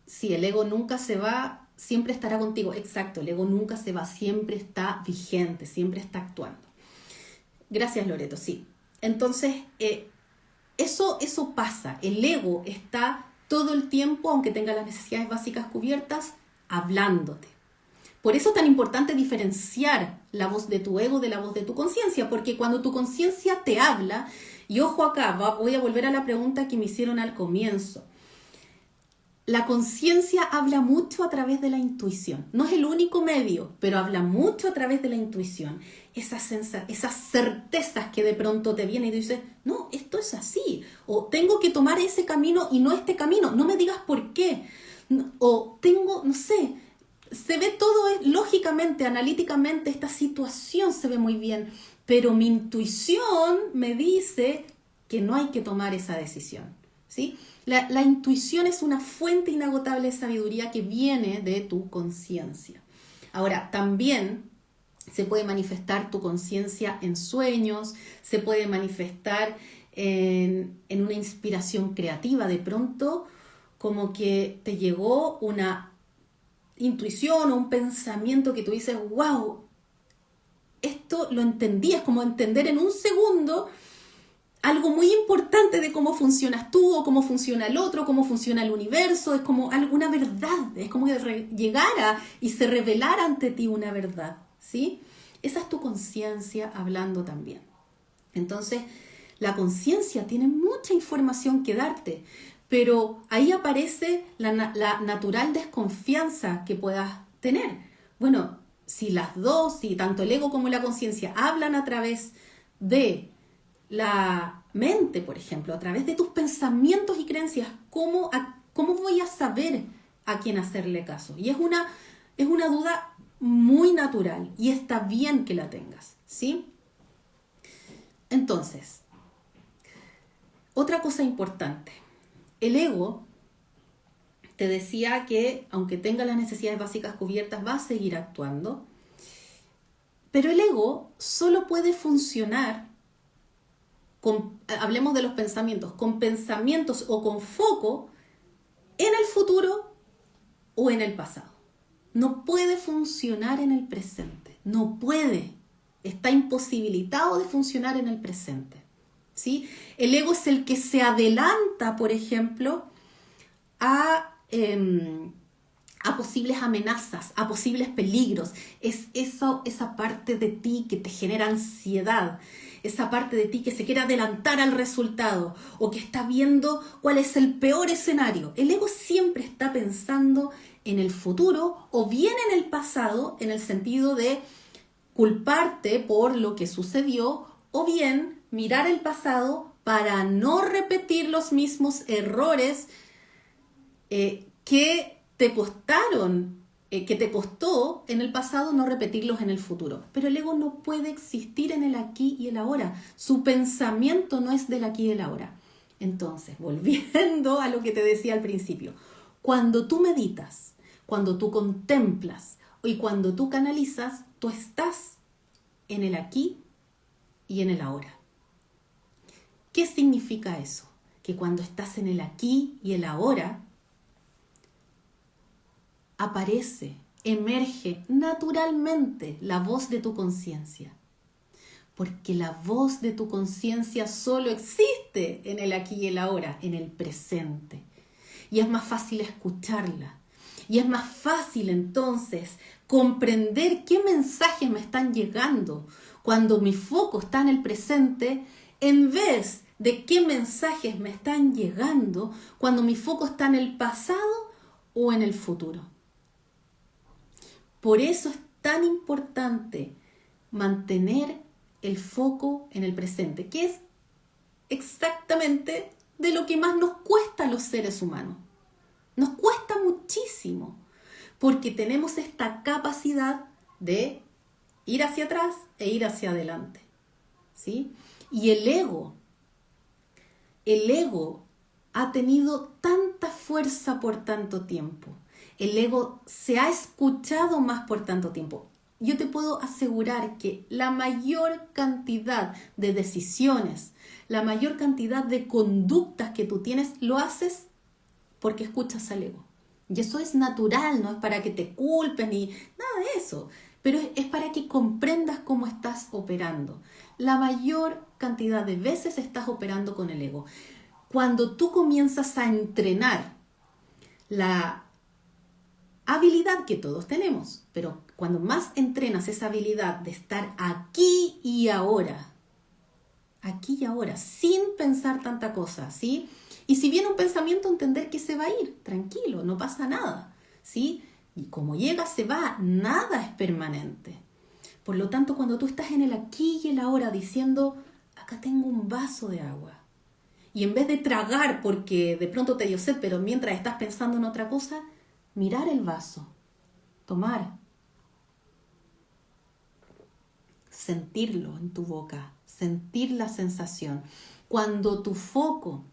sí, el ego nunca se va, siempre estará contigo. Exacto, el ego nunca se va, siempre está vigente, siempre está actuando. Gracias, Loreto, sí. Entonces, eso pasa. El ego está todo el tiempo, aunque tenga las necesidades básicas cubiertas, hablándote. Por eso es tan importante diferenciar la voz de tu ego de la voz de tu conciencia, porque cuando tu conciencia te habla, y ojo acá, voy a volver a la pregunta que me hicieron al comienzo. la conciencia habla mucho a través de la intuición. No es el único medio, pero habla mucho a través de la intuición. Esas certezas que de pronto te vienen y tú dices, no, esto es así. O tengo que tomar ese camino y no este camino. No me digas por qué. O tengo, no sé, se ve todo lógicamente, analíticamente, esta situación se ve muy bien. Pero mi intuición me dice que no hay que tomar esa decisión, ¿sí? La intuición es una fuente inagotable de sabiduría que viene de tu conciencia. Ahora, también se puede manifestar tu conciencia en sueños, se puede manifestar en una inspiración creativa. De pronto, como que te llegó una intuición o un pensamiento que tú dices, wow, esto lo entendí, es como entender en un segundo algo muy importante de cómo funcionas tú o cómo funciona el otro, cómo funciona el universo, es como alguna verdad, es como que llegara y se revelara ante ti una verdad, ¿sí? Esa es tu conciencia hablando también. Entonces, la conciencia tiene mucha información que darte, pero ahí aparece la natural desconfianza que puedas tener. Bueno, si las dos, si tanto el ego como la conciencia hablan a través de la mente, por ejemplo, a través de tus pensamientos y creencias, ¿cómo voy a saber a quién hacerle caso? Y es una duda muy natural y está bien que la tengas, ¿sí? Entonces, otra cosa importante, el ego te decía que aunque tenga las necesidades básicas cubiertas va a seguir actuando, pero el ego solo puede funcionar hablemos de los pensamientos, con pensamientos o con foco en el futuro o en el pasado. No puede funcionar en el presente, no puede, está imposibilitado de funcionar en el presente, ¿sí? El ego es el que se adelanta, por ejemplo, a posibles amenazas, a posibles peligros. Es esa parte de ti que te genera ansiedad, esa parte de ti que se quiere adelantar al resultado o que está viendo cuál es el peor escenario. El ego siempre está pensando en el futuro o bien en el pasado, en el sentido de culparte por lo que sucedió, o bien mirar el pasado para no repetir los mismos errores que te costaron, que te costó en el pasado no repetirlos en el futuro. Pero el ego no puede existir en el aquí y el ahora. Su pensamiento no es del aquí y del ahora. Entonces, volviendo a lo que te decía al principio, cuando tú meditas, cuando tú contemplas y cuando tú canalizas, tú estás en el aquí y en el ahora. ¿Qué significa eso? Que cuando estás en el aquí y el ahora, aparece, emerge naturalmente la voz de tu conciencia. Porque la voz de tu conciencia solo existe en el aquí y el ahora, en el presente. Y es más fácil escucharla. Y es más fácil entonces comprender qué mensajes me están llegando cuando mi foco está en el presente, en vez de qué mensajes me están llegando cuando mi foco está en el pasado o en el futuro. Por eso es tan importante mantener el foco en el presente, que es exactamente de lo que más nos cuesta a los seres humanos. Nos cuesta muchísimo, porque tenemos esta capacidad de ir hacia atrás e ir hacia adelante, ¿sí? Y el ego ha tenido tanta fuerza por tanto tiempo. El ego se ha escuchado más por tanto tiempo. Yo te puedo asegurar que la mayor cantidad de decisiones, la mayor cantidad de conductas que tú tienes, lo haces porque escuchas al ego. Y eso es natural, no es para que te culpes ni nada de eso, pero es para que comprendas cómo estás operando. La mayor cantidad de veces estás operando con el ego. Cuando tú comienzas a entrenar la habilidad que todos tenemos, pero cuando más entrenas esa habilidad de estar aquí y ahora, sin pensar tanta cosa, ¿sí? Y si viene un pensamiento, entender que se va a ir, tranquilo, no pasa nada, ¿sí? Y como llega, se va, nada es permanente. Por lo tanto, cuando tú estás en el aquí y el ahora diciendo, acá tengo un vaso de agua, y en vez de tragar porque de pronto te dio sed, pero mientras estás pensando en otra cosa, mirar el vaso, tomar, sentirlo en tu boca, sentir la sensación. Cuando tu foco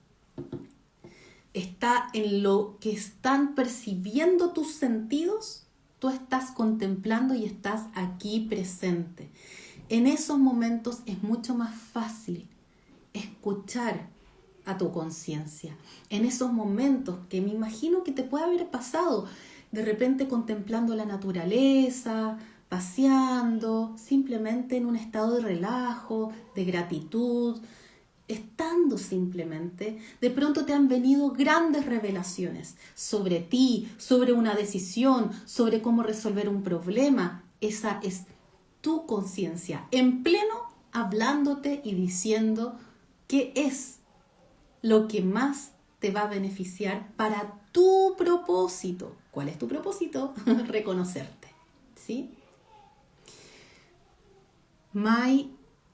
está en lo que están percibiendo tus sentidos, tú estás contemplando y estás aquí presente. En esos momentos es mucho más fácil escuchar a tu conciencia. En esos momentos que me imagino que te puede haber pasado, de repente contemplando la naturaleza, paseando, simplemente en un estado de relajo, de gratitud, estando simplemente, de pronto te han venido grandes revelaciones sobre ti, sobre una decisión, sobre cómo resolver un problema. Esa es tu conciencia en pleno hablándote y diciendo qué es lo que más te va a beneficiar para tu propósito. ¿Cuál es tu propósito? Reconocerte, ¿sí? Mai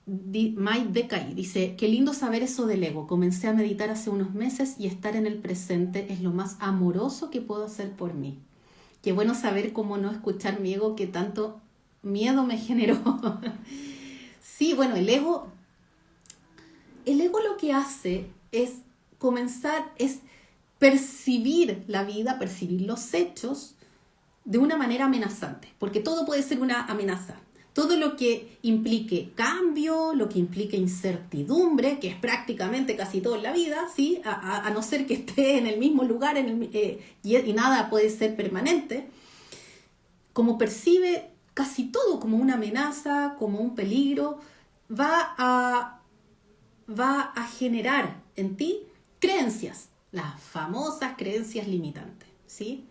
Dekai dice, qué lindo saber eso del ego. Comencé a meditar hace unos meses y estar en el presente es lo más amoroso que puedo hacer por mí. Qué bueno saber cómo no escuchar mi ego que tanto miedo me generó. Sí, bueno, el ego lo que hace es es percibir la vida, percibir los hechos de una manera amenazante, porque todo puede ser una amenaza. Todo lo que implique cambio, lo que implique incertidumbre, que es prácticamente casi todo en la vida, ¿sí? A no ser que esté en el mismo lugar y nada puede ser permanente, como percibe casi todo como una amenaza, como un peligro, va a generar en ti creencias, las famosas creencias limitantes, ¿sí?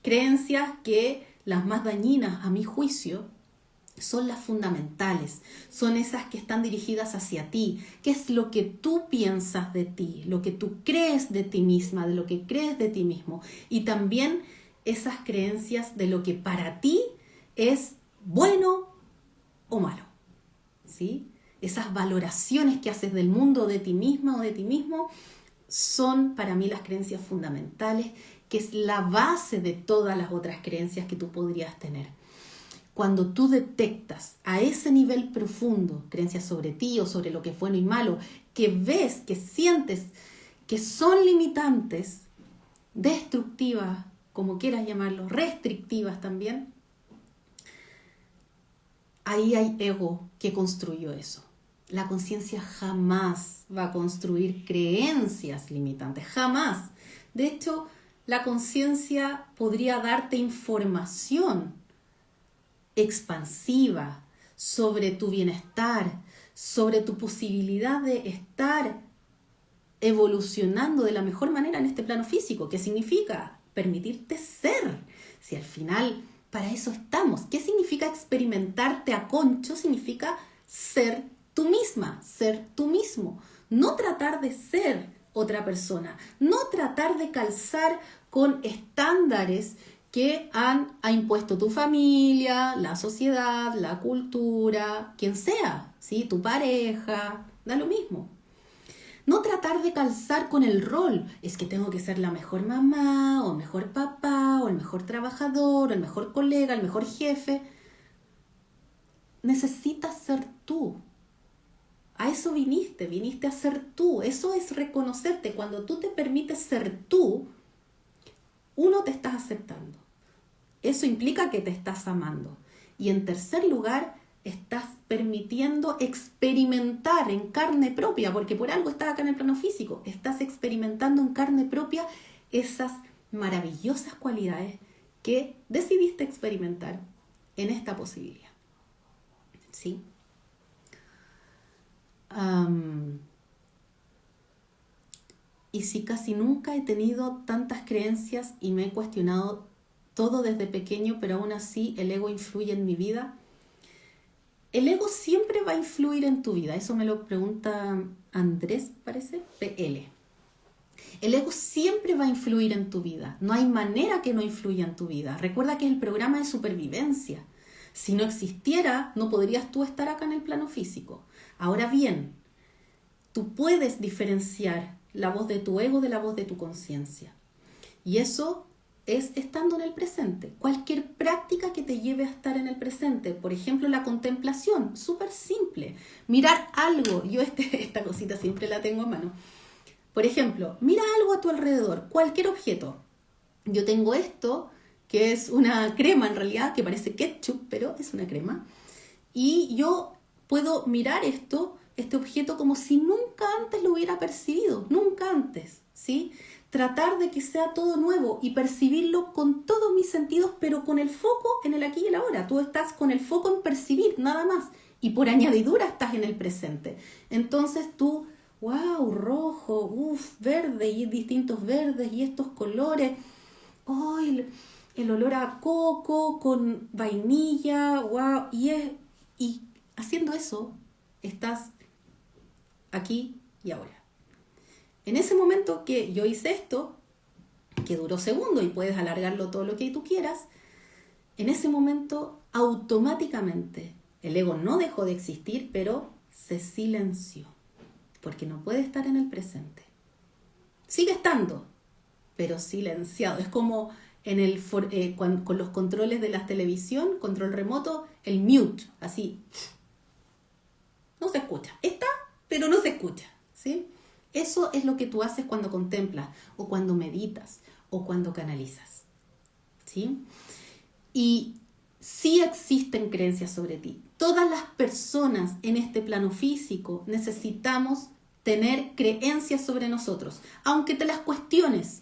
Creencias que las más dañinas a mi juicio son las fundamentales, son esas que están dirigidas hacia ti, qué es lo que tú piensas de ti, lo que tú crees de ti misma, de lo que crees de ti mismo, y también esas creencias de lo que para ti es bueno o malo, ¿sí? Esas valoraciones que haces del mundo, de ti misma o de ti mismo, son para mí las creencias fundamentales, que es la base de todas las otras creencias que tú podrías tener. Cuando tú detectas a ese nivel profundo creencias sobre ti o sobre lo que es bueno y malo, que ves, que sientes que son limitantes, destructivas, como quieras llamarlo, restrictivas también, ahí hay ego que construyó eso. La conciencia jamás va a construir creencias limitantes, jamás. De hecho, la conciencia podría darte información expansiva sobre tu bienestar, sobre tu posibilidad de estar evolucionando de la mejor manera en este plano físico. ¿Qué significa? Permitirte ser. Si al final para eso estamos. ¿Qué significa experimentarte a concho? Significa ser tú misma, ser tú mismo. No tratar de ser otra persona, no tratar de calzar con estándares que ha impuesto tu familia, la sociedad, la cultura, quien sea, ¿sí? Tu pareja, da lo mismo. No tratar de calzar con el rol, es que tengo que ser la mejor mamá, o el mejor papá, o el mejor trabajador, o el mejor colega, el mejor jefe. Necesitas ser tú. A eso viniste a ser tú. Eso es reconocerte. Cuando tú te permites ser tú, uno, te estás aceptando. Eso implica que te estás amando. Y en tercer lugar, estás permitiendo experimentar en carne propia, porque por algo estás acá en el plano físico, estás experimentando en carne propia esas maravillosas cualidades que decidiste experimentar en esta posibilidad. ¿Sí? Y si casi nunca he tenido tantas creencias y me he cuestionado todo desde pequeño, pero aún así el ego influye en mi vida. El ego siempre va a influir en tu vida. Eso me lo pregunta Andrés, parece, PL. El ego siempre va a influir en tu vida. No hay manera que no influya en tu vida. Recuerda que es el programa de supervivencia. Si no existiera, no podrías tú estar acá en el plano físico. Ahora bien, tú puedes diferenciar la voz de tu ego de la voz de tu conciencia. Y eso es estando en el presente. Cualquier práctica que te lleve a estar en el presente. Por ejemplo, la contemplación. Súper simple. Mirar algo. Yo esta cosita siempre la tengo a mano. Por ejemplo, mira algo a tu alrededor. Cualquier objeto. Yo tengo esto, que es una crema en realidad, que parece ketchup, pero es una crema. Y yo puedo mirar este objeto como si nunca antes lo hubiera percibido, nunca antes, ¿sí? Tratar de que sea todo nuevo y percibirlo con todos mis sentidos, pero con el foco en el aquí y el ahora. Tú estás con el foco en percibir, nada más. Y por añadidura estás en el presente. Entonces tú, wow, rojo, verde, y distintos verdes, y estos colores. Oh, el olor a coco con vainilla, wow. Y haciendo eso, estás aquí y ahora. En ese momento que yo hice esto, que duró segundos y puedes alargarlo todo lo que tú quieras, en ese momento automáticamente el ego no dejó de existir, pero se silenció, porque no puede estar en el presente. Sigue estando, pero silenciado. Es como con los controles de la televisión, control remoto, el mute, así. No se escucha. Está, pero no se escucha, ¿sí? Eso es lo que tú haces cuando contemplas, o cuando meditas, o cuando canalizas, ¿sí? Y sí existen creencias sobre ti. Todas las personas en este plano físico necesitamos tener creencias sobre nosotros, aunque te las cuestiones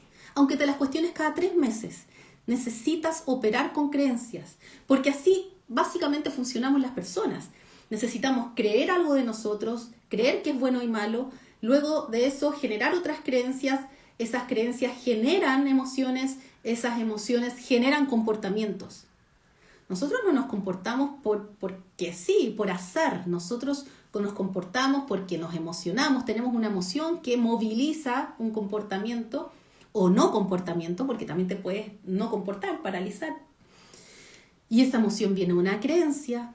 cada 3 meses. Necesitas operar con creencias, porque así básicamente funcionamos las personas. Necesitamos creer algo de nosotros, creer que es bueno y malo, luego de eso generar otras creencias, esas creencias generan emociones, esas emociones generan comportamientos. Nosotros no nos comportamos porque sí, por azar. Nosotros nos comportamos porque nos emocionamos, tenemos una emoción que moviliza un comportamiento o no comportamiento, porque también te puedes no comportar, paralizar. Y esa emoción viene de una creencia,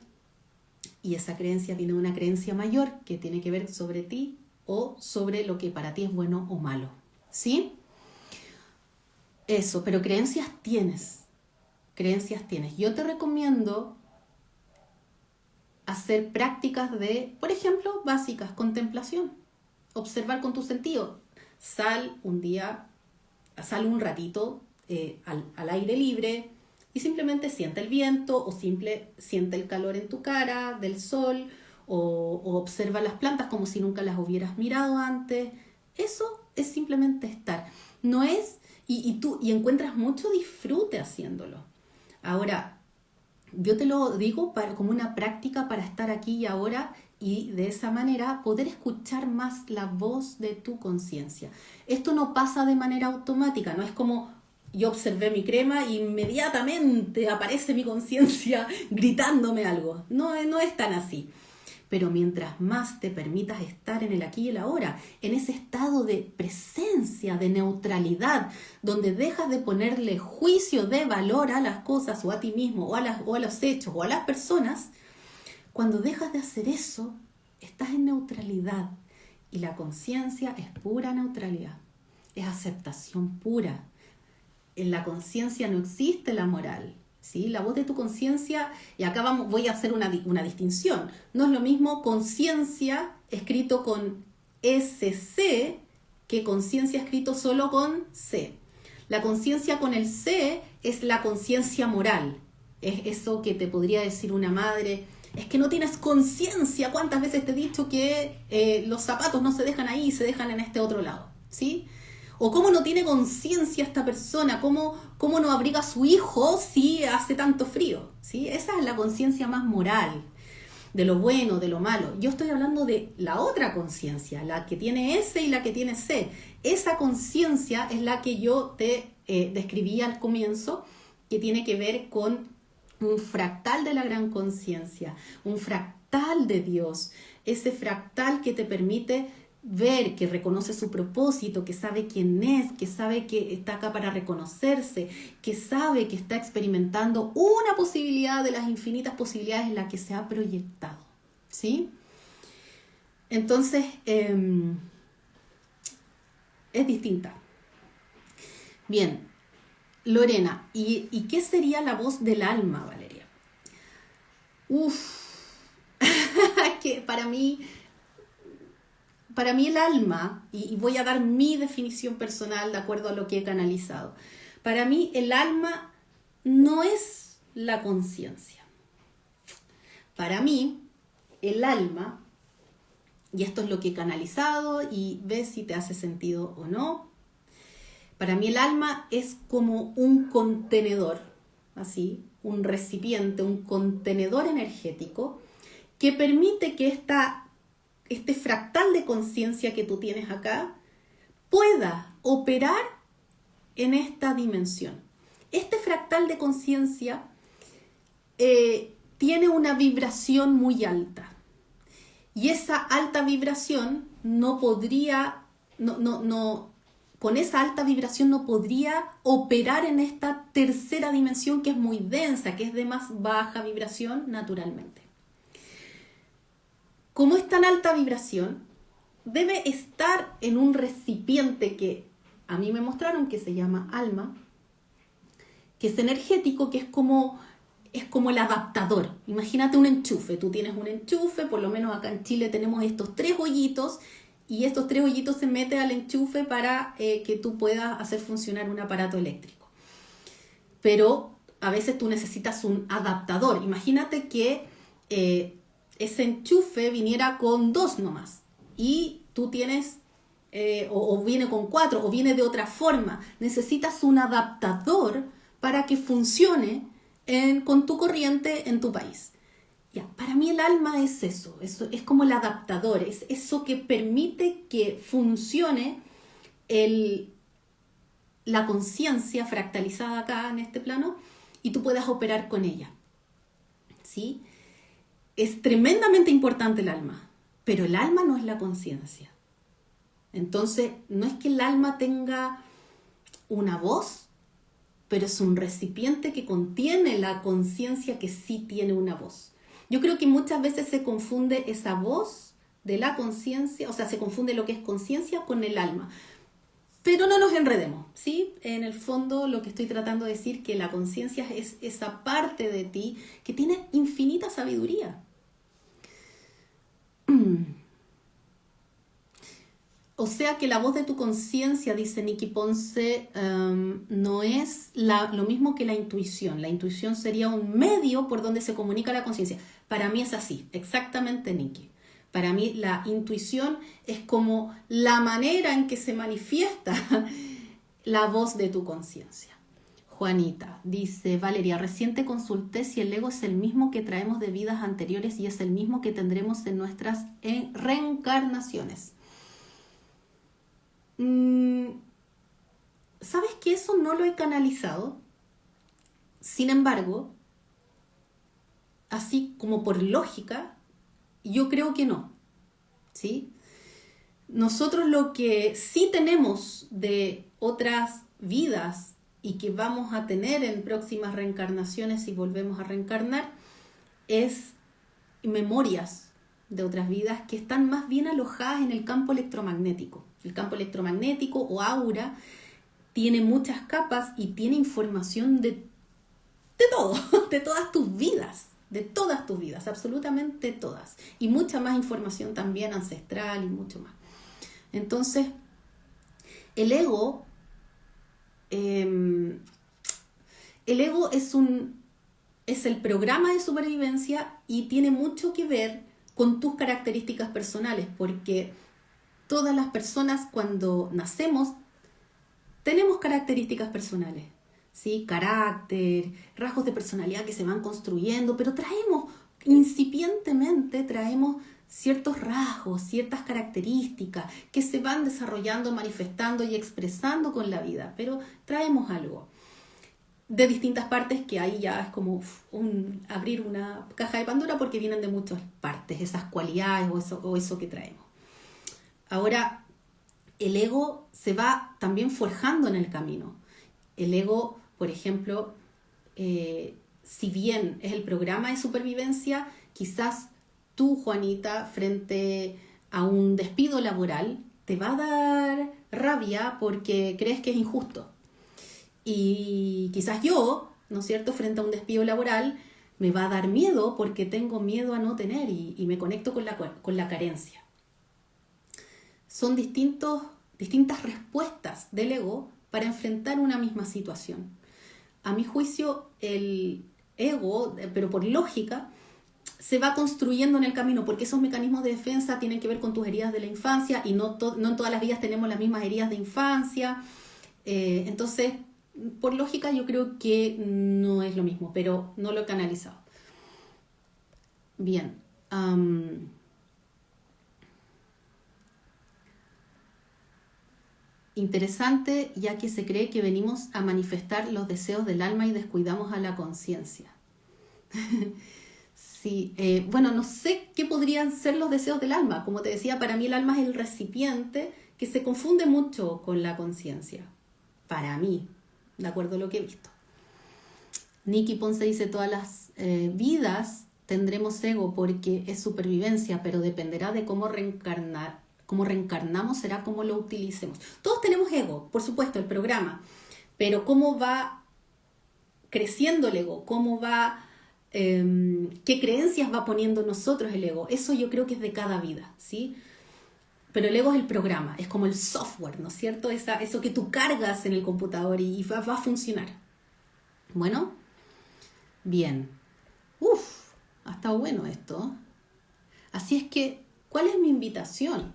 y esa creencia viene de una creencia mayor que tiene que ver sobre ti o sobre lo que para ti es bueno o malo, ¿sí? Eso, pero creencias tienes. Yo te recomiendo hacer prácticas de, por ejemplo, básicas, contemplación, observar con tus sentidos. Sal un ratito al aire libre y simplemente siente el viento o siente el calor en tu cara del sol o observa las plantas como si nunca las hubieras mirado antes. Eso es simplemente estar. No es, y encuentras mucho disfrute haciéndolo. Ahora, yo te lo digo como una práctica para estar aquí y ahora y de esa manera poder escuchar más la voz de tu conciencia. Esto no pasa de manera automática, no es como yo observé mi crema e inmediatamente aparece mi conciencia gritándome algo. No es tan así. Pero mientras más te permitas estar en el aquí y el ahora, en ese estado de presencia, de neutralidad, donde dejas de ponerle juicio de valor a las cosas o a ti mismo o a los hechos o a las personas, cuando dejas de hacer eso, estás en neutralidad. Y la conciencia es pura neutralidad, es aceptación pura. En la conciencia no existe la moral, ¿sí? La voz de tu conciencia, y acá voy a hacer una distinción. No es lo mismo conciencia escrito con SC que conciencia escrito solo con C. La conciencia con el C es la conciencia moral. Es eso que te podría decir una madre, es que no tienes conciencia. ¿Cuántas veces te he dicho que los zapatos no se dejan ahí, se dejan en este otro lado? ¿Sí? O cómo no tiene conciencia esta persona, cómo no abriga a su hijo si hace tanto frío, ¿sí? Esa es la conciencia más moral, de lo bueno, de lo malo. Yo estoy hablando de la otra conciencia, la que tiene S y la que tiene C. Esa conciencia es la que yo te describí al comienzo, que tiene que ver con un fractal de la gran conciencia, un fractal de Dios, ese fractal que te permite ver, que reconoce su propósito, que sabe quién es, que sabe que está acá para reconocerse, que sabe que está experimentando una posibilidad de las infinitas posibilidades en las que se ha proyectado, ¿sí? Entonces, es distinta. Bien, Lorena, ¿y qué sería la voz del alma, Valeria? Que para mí el alma, y voy a dar mi definición personal de acuerdo a lo que he canalizado, para mí el alma no es la conciencia. Para mí el alma, y esto es lo que he canalizado y ves si te hace sentido o no, para mí el alma es como un contenedor, así, un recipiente, un contenedor energético que permite que este fractal de conciencia que tú tienes acá pueda operar en esta dimensión. Este fractal de conciencia tiene una vibración muy alta y esa alta vibración con esa alta vibración no podría operar en esta tercera dimensión que es muy densa, que es de más baja vibración naturalmente. Como es tan alta vibración, debe estar en un recipiente que a mí me mostraron que se llama alma, que es energético, que es como el adaptador. Imagínate un enchufe, tú tienes un enchufe, por lo menos acá en Chile tenemos estos 3 hoyitos, y estos 3 hoyitos se meten al enchufe para que tú puedas hacer funcionar un aparato eléctrico. Pero a veces tú necesitas un adaptador. Imagínate que ese enchufe viniera con 2 nomás y tú tienes, o viene con 4 o viene de otra forma. Necesitas un adaptador para que funcione con tu corriente en tu país. Ya, para mí el alma es eso es como el adaptador, es eso que permite que funcione la conciencia fractalizada acá en este plano y tú puedas operar con ella, ¿sí? Es tremendamente importante el alma, pero el alma no es la conciencia. Entonces, no es que el alma tenga una voz, pero es un recipiente que contiene la conciencia que sí tiene una voz. Yo creo que muchas veces se confunde esa voz de la conciencia, o sea, se confunde lo que es conciencia con el alma. Pero no nos enredemos, ¿sí? En el fondo lo que estoy tratando de decir que la conciencia es esa parte de ti que tiene infinita sabiduría. O sea que la voz de tu conciencia, dice Nikki Ponce, no es lo mismo que la intuición. La intuición sería un medio por donde se comunica la conciencia. Para mí es así, exactamente, Nikki. Para mí la intuición es como la manera en que se manifiesta la voz de tu conciencia. Juanita dice, Valeria, recién te consulté si el ego es el mismo que traemos de vidas anteriores y es el mismo que tendremos en nuestras reencarnaciones. ¿Sabes que eso no lo he canalizado? Sin embargo, así como por lógica, yo creo que no, ¿sí? Nosotros lo que sí tenemos de otras vidas y que vamos a tener en próximas reencarnaciones si volvemos a reencarnar es memorias de otras vidas que están más bien alojadas en el campo electromagnético. El campo electromagnético o aura tiene muchas capas y tiene información de todo, de todas tus vidas, absolutamente todas. Y mucha más información también ancestral y mucho más. Entonces, el ego es el programa de supervivencia y tiene mucho que ver con tus características personales, porque todas las personas cuando nacemos tenemos características personales, ¿sí? Carácter, rasgos de personalidad que se van construyendo, pero incipientemente traemos ciertos rasgos, ciertas características que se van desarrollando, manifestando y expresando con la vida, pero traemos algo de distintas partes que ahí ya es como abrir una caja de Pandora porque vienen de muchas partes, esas cualidades o eso que traemos. Ahora, el ego se va también forjando en el camino. El ego, por ejemplo, si bien es el programa de supervivencia, quizás tú, Juanita, frente a un despido laboral, te va a dar rabia porque crees que es injusto. Y quizás yo, ¿no es cierto?, frente a un despido laboral, me va a dar miedo porque tengo miedo a no tener y me conecto con la carencia. Son distintas respuestas del ego para enfrentar una misma situación. A mi juicio, el ego, pero por lógica, se va construyendo en el camino, porque esos mecanismos de defensa tienen que ver con tus heridas de la infancia y no en todas las vidas tenemos las mismas heridas de infancia. Entonces, por lógica yo creo que no es lo mismo, pero no lo he canalizado. Bien. Interesante, ya que se cree que venimos a manifestar los deseos del alma y descuidamos a la conciencia. Sí, bueno, no sé qué podrían ser los deseos del alma. Como te decía, para mí el alma es el recipiente que se confunde mucho con la conciencia. Para mí, de acuerdo a lo que he visto. Nikki Ponce dice, todas las vidas tendremos ego porque es supervivencia, pero dependerá de cómo reencarnamos, será cómo lo utilicemos. Todos tenemos ego, por supuesto, el programa, pero cómo va creciendo el ego, cómo va... qué creencias va poniendo nosotros el ego, eso yo creo que es de cada vida, ¿sí? Pero el ego es el programa, es como el software, ¿no es cierto? Eso que tú cargas en el computador y va a funcionar. Bueno, bien. Ha estado bueno esto. Así es que, ¿cuál es mi invitación?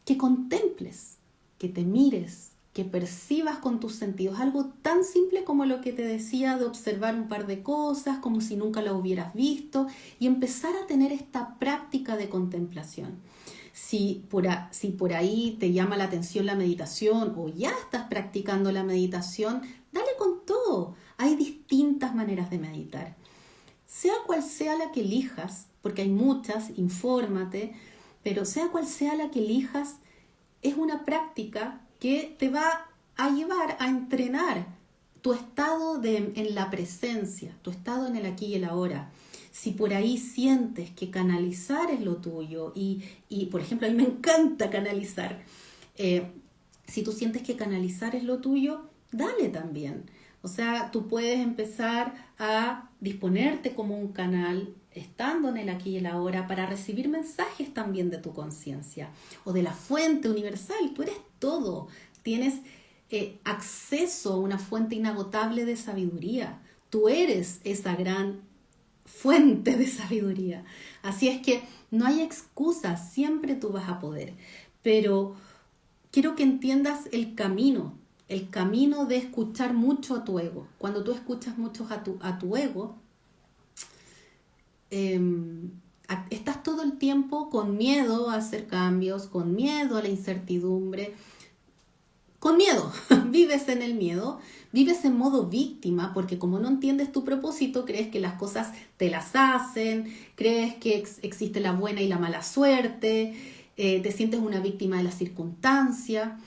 Que contemples, que te mires, que percibas con tus sentidos algo tan simple como lo que te decía de observar un par de cosas, como si nunca lo hubieras visto, y empezar a tener esta práctica de contemplación. Si por ahí te llama la atención la meditación o ya estás practicando la meditación, dale con todo. Hay distintas maneras de meditar. Sea cual sea la que elijas, porque hay muchas, infórmate, pero sea cual sea la que elijas, es una práctica que te va a llevar a entrenar tu estado en la presencia, tu estado en el aquí y el ahora. Si por ahí sientes que canalizar es lo tuyo y por ejemplo, a mí me encanta canalizar. Si tú sientes que canalizar es lo tuyo, dale también. O sea, tú puedes empezar a disponerte como un canal, estando en el aquí y el ahora, para recibir mensajes también de tu conciencia o de la fuente universal. Tú eres todo. Tienes acceso a una fuente inagotable de sabiduría. Tú eres esa gran fuente de sabiduría. Así es que no hay excusas, siempre tú vas a poder. Pero quiero que entiendas el camino de escuchar mucho a tu ego. Cuando tú escuchas mucho a tu ego, estás todo el tiempo con miedo a hacer cambios, con miedo a la incertidumbre, con miedo, vives en el miedo, vives en modo víctima, porque como no entiendes tu propósito, crees que las cosas te las hacen, crees que existe la buena y la mala suerte, te sientes una víctima de la circunstancia.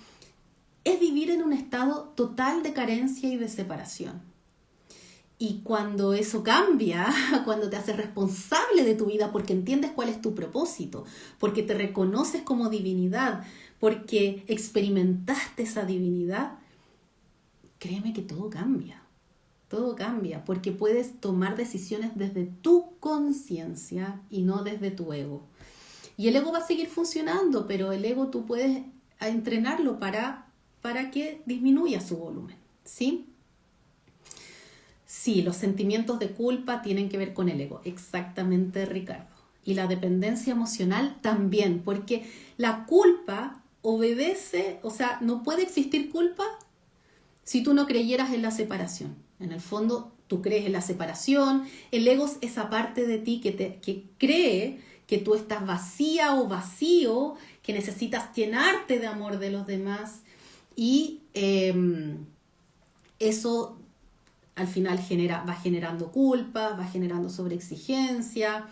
Es vivir en un estado total de carencia y de separación. Y cuando eso cambia, cuando te haces responsable de tu vida porque entiendes cuál es tu propósito, porque te reconoces como divinidad, porque experimentaste esa divinidad, créeme que todo cambia, porque puedes tomar decisiones desde tu conciencia y no desde tu ego. Y el ego va a seguir funcionando, pero el ego tú puedes entrenarlo para que disminuya su volumen, ¿sí? Sí, los sentimientos de culpa tienen que ver con el ego, exactamente, Ricardo. Y la dependencia emocional también, porque la culpa obedece, o sea, no puede existir culpa si tú no creyeras en la separación. En el fondo, tú crees en la separación, el ego es esa parte de ti que cree que tú estás vacía o vacío, que necesitas llenarte de amor de los demás, y eso al final va generando culpa, va generando sobreexigencia,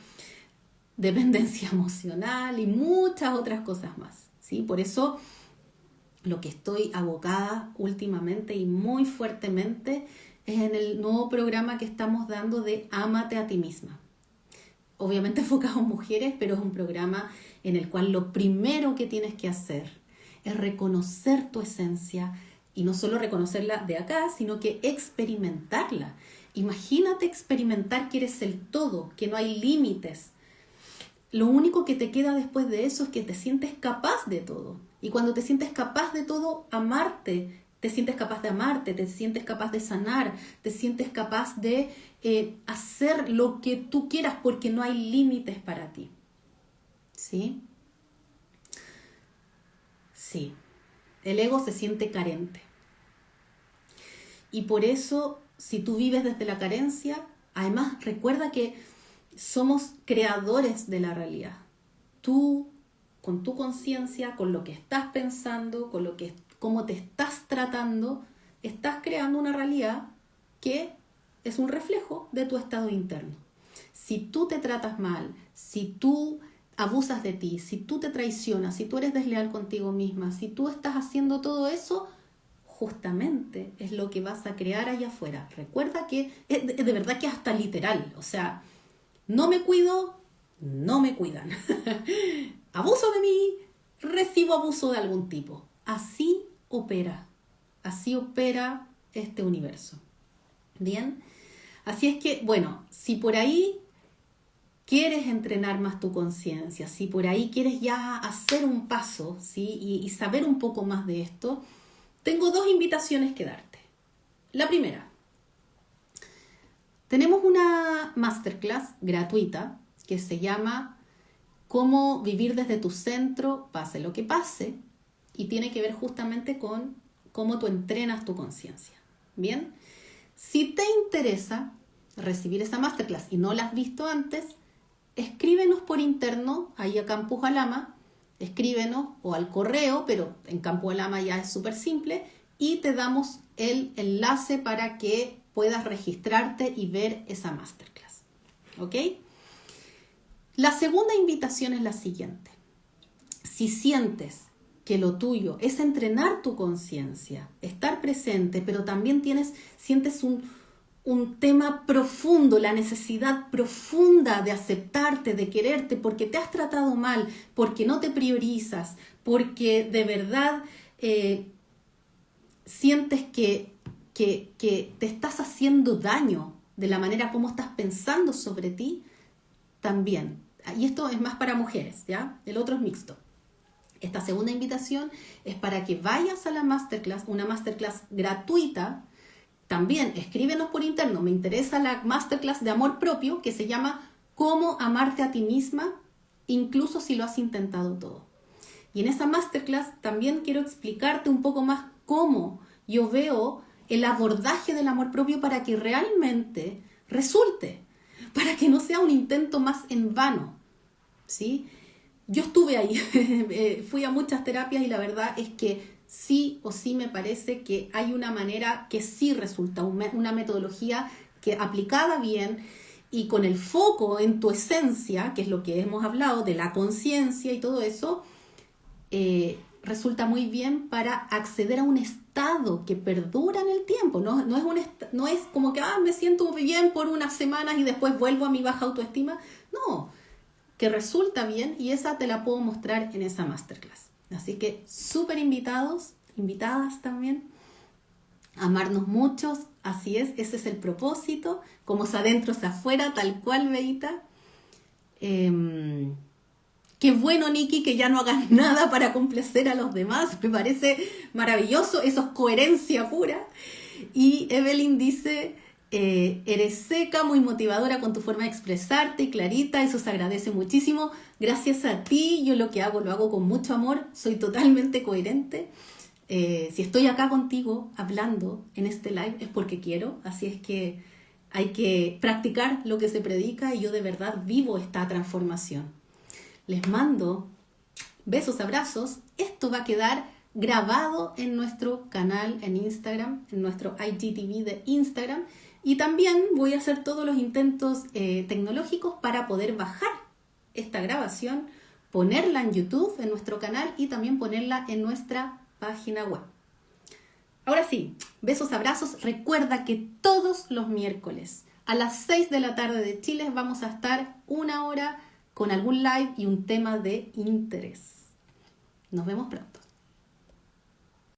dependencia emocional y muchas otras cosas más, ¿sí? Por eso lo que estoy abocada últimamente y muy fuertemente es en el nuevo programa que estamos dando de Ámate a ti misma. Obviamente enfocado en mujeres, pero es un programa en el cual lo primero que tienes que hacer es reconocer tu esencia y no solo reconocerla de acá, sino que experimentarla. Imagínate experimentar que eres el todo, que no hay límites. Lo único que te queda después de eso es que te sientes capaz de todo. Y cuando te sientes capaz de todo, amarte, te sientes capaz de amarte, te sientes capaz de sanar, te sientes capaz de hacer lo que tú quieras porque no hay límites para ti. ¿Sí? Sí. El ego se siente carente. Y por eso, si tú vives desde la carencia, además recuerda que somos creadores de la realidad. Tú, con tu conciencia, con lo que estás pensando, con cómo te estás tratando, estás creando una realidad que es un reflejo de tu estado interno. Si tú te tratas mal, si tú abusas de ti, si tú te traicionas, si tú eres desleal contigo misma, si tú estás haciendo todo eso, justamente es lo que vas a crear allá afuera. Recuerda que es de verdad que hasta literal, o sea, no me cuido, no me cuidan. Abuso de mí, recibo abuso de algún tipo. Así opera este universo. Bien, así es que, bueno, si por ahí quieres entrenar más tu conciencia, si por ahí quieres ya hacer un paso, ¿sí? y saber un poco más de esto, tengo 2 invitaciones que darte. La primera, tenemos una masterclass gratuita que se llama Cómo vivir desde tu centro, pase lo que pase, y tiene que ver justamente con cómo tú entrenas tu conciencia. Bien, si te interesa recibir esa masterclass y no la has visto antes, escríbenos por interno, ahí a Campus Alama, escríbenos o al correo, pero en Campus Alama ya es súper simple, y te damos el enlace para que puedas registrarte y ver esa masterclass. ¿Ok? La segunda invitación es la siguiente. Si sientes que lo tuyo es entrenar tu conciencia, estar presente, pero también sientes un tema profundo, la necesidad profunda de aceptarte, de quererte, porque te has tratado mal, porque no te priorizas, porque de verdad sientes que te estás haciendo daño de la manera como estás pensando sobre ti, también. Y esto es más para mujeres, ¿ya? El otro es mixto. Esta segunda invitación es para que vayas a la masterclass, una masterclass gratuita. También escríbenos por interno, me interesa la masterclass de amor propio que se llama Cómo amarte a ti misma, incluso si lo has intentado todo. Y en esa masterclass también quiero explicarte un poco más cómo yo veo el abordaje del amor propio para que realmente resulte, para que no sea un intento más en vano, ¿sí? Yo estuve ahí, fui a muchas terapias y la verdad es que sí o sí me parece que hay una manera que sí resulta, una metodología que aplicada bien y con el foco en tu esencia, que es lo que hemos hablado de la conciencia y todo eso, resulta muy bien para acceder a un estado que perdura en el tiempo. No es como que me siento bien por unas semanas y después vuelvo a mi baja autoestima. No, que resulta bien y esa te la puedo mostrar en esa masterclass. Así que súper invitados, invitadas también, amarnos muchos, así es, ese es el propósito, como es adentro es afuera, tal cual, Beita. Qué bueno, Nikki, que ya no hagas nada para complacer a los demás, me parece maravilloso, eso es coherencia pura. Y Evelyn dice, eres seca, muy motivadora con tu forma de expresarte y clarita, eso se agradece muchísimo. Gracias a ti, yo lo hago con mucho amor, soy totalmente coherente. Si estoy acá contigo hablando en este live es porque quiero, así es que hay que practicar lo que se predica y yo de verdad vivo esta transformación. Les mando besos, abrazos. Esto va a quedar grabado en nuestro canal en Instagram, en nuestro IGTV de Instagram. Y también voy a hacer todos los intentos tecnológicos para poder bajar esta grabación ponerla en YouTube, en nuestro canal, y también ponerla en nuestra página web. Ahora sí, besos, abrazos. Recuerda que todos los miércoles a las 6 de la tarde de Chile vamos a estar 1 hora con algún live y un tema de interés. Nos vemos pronto.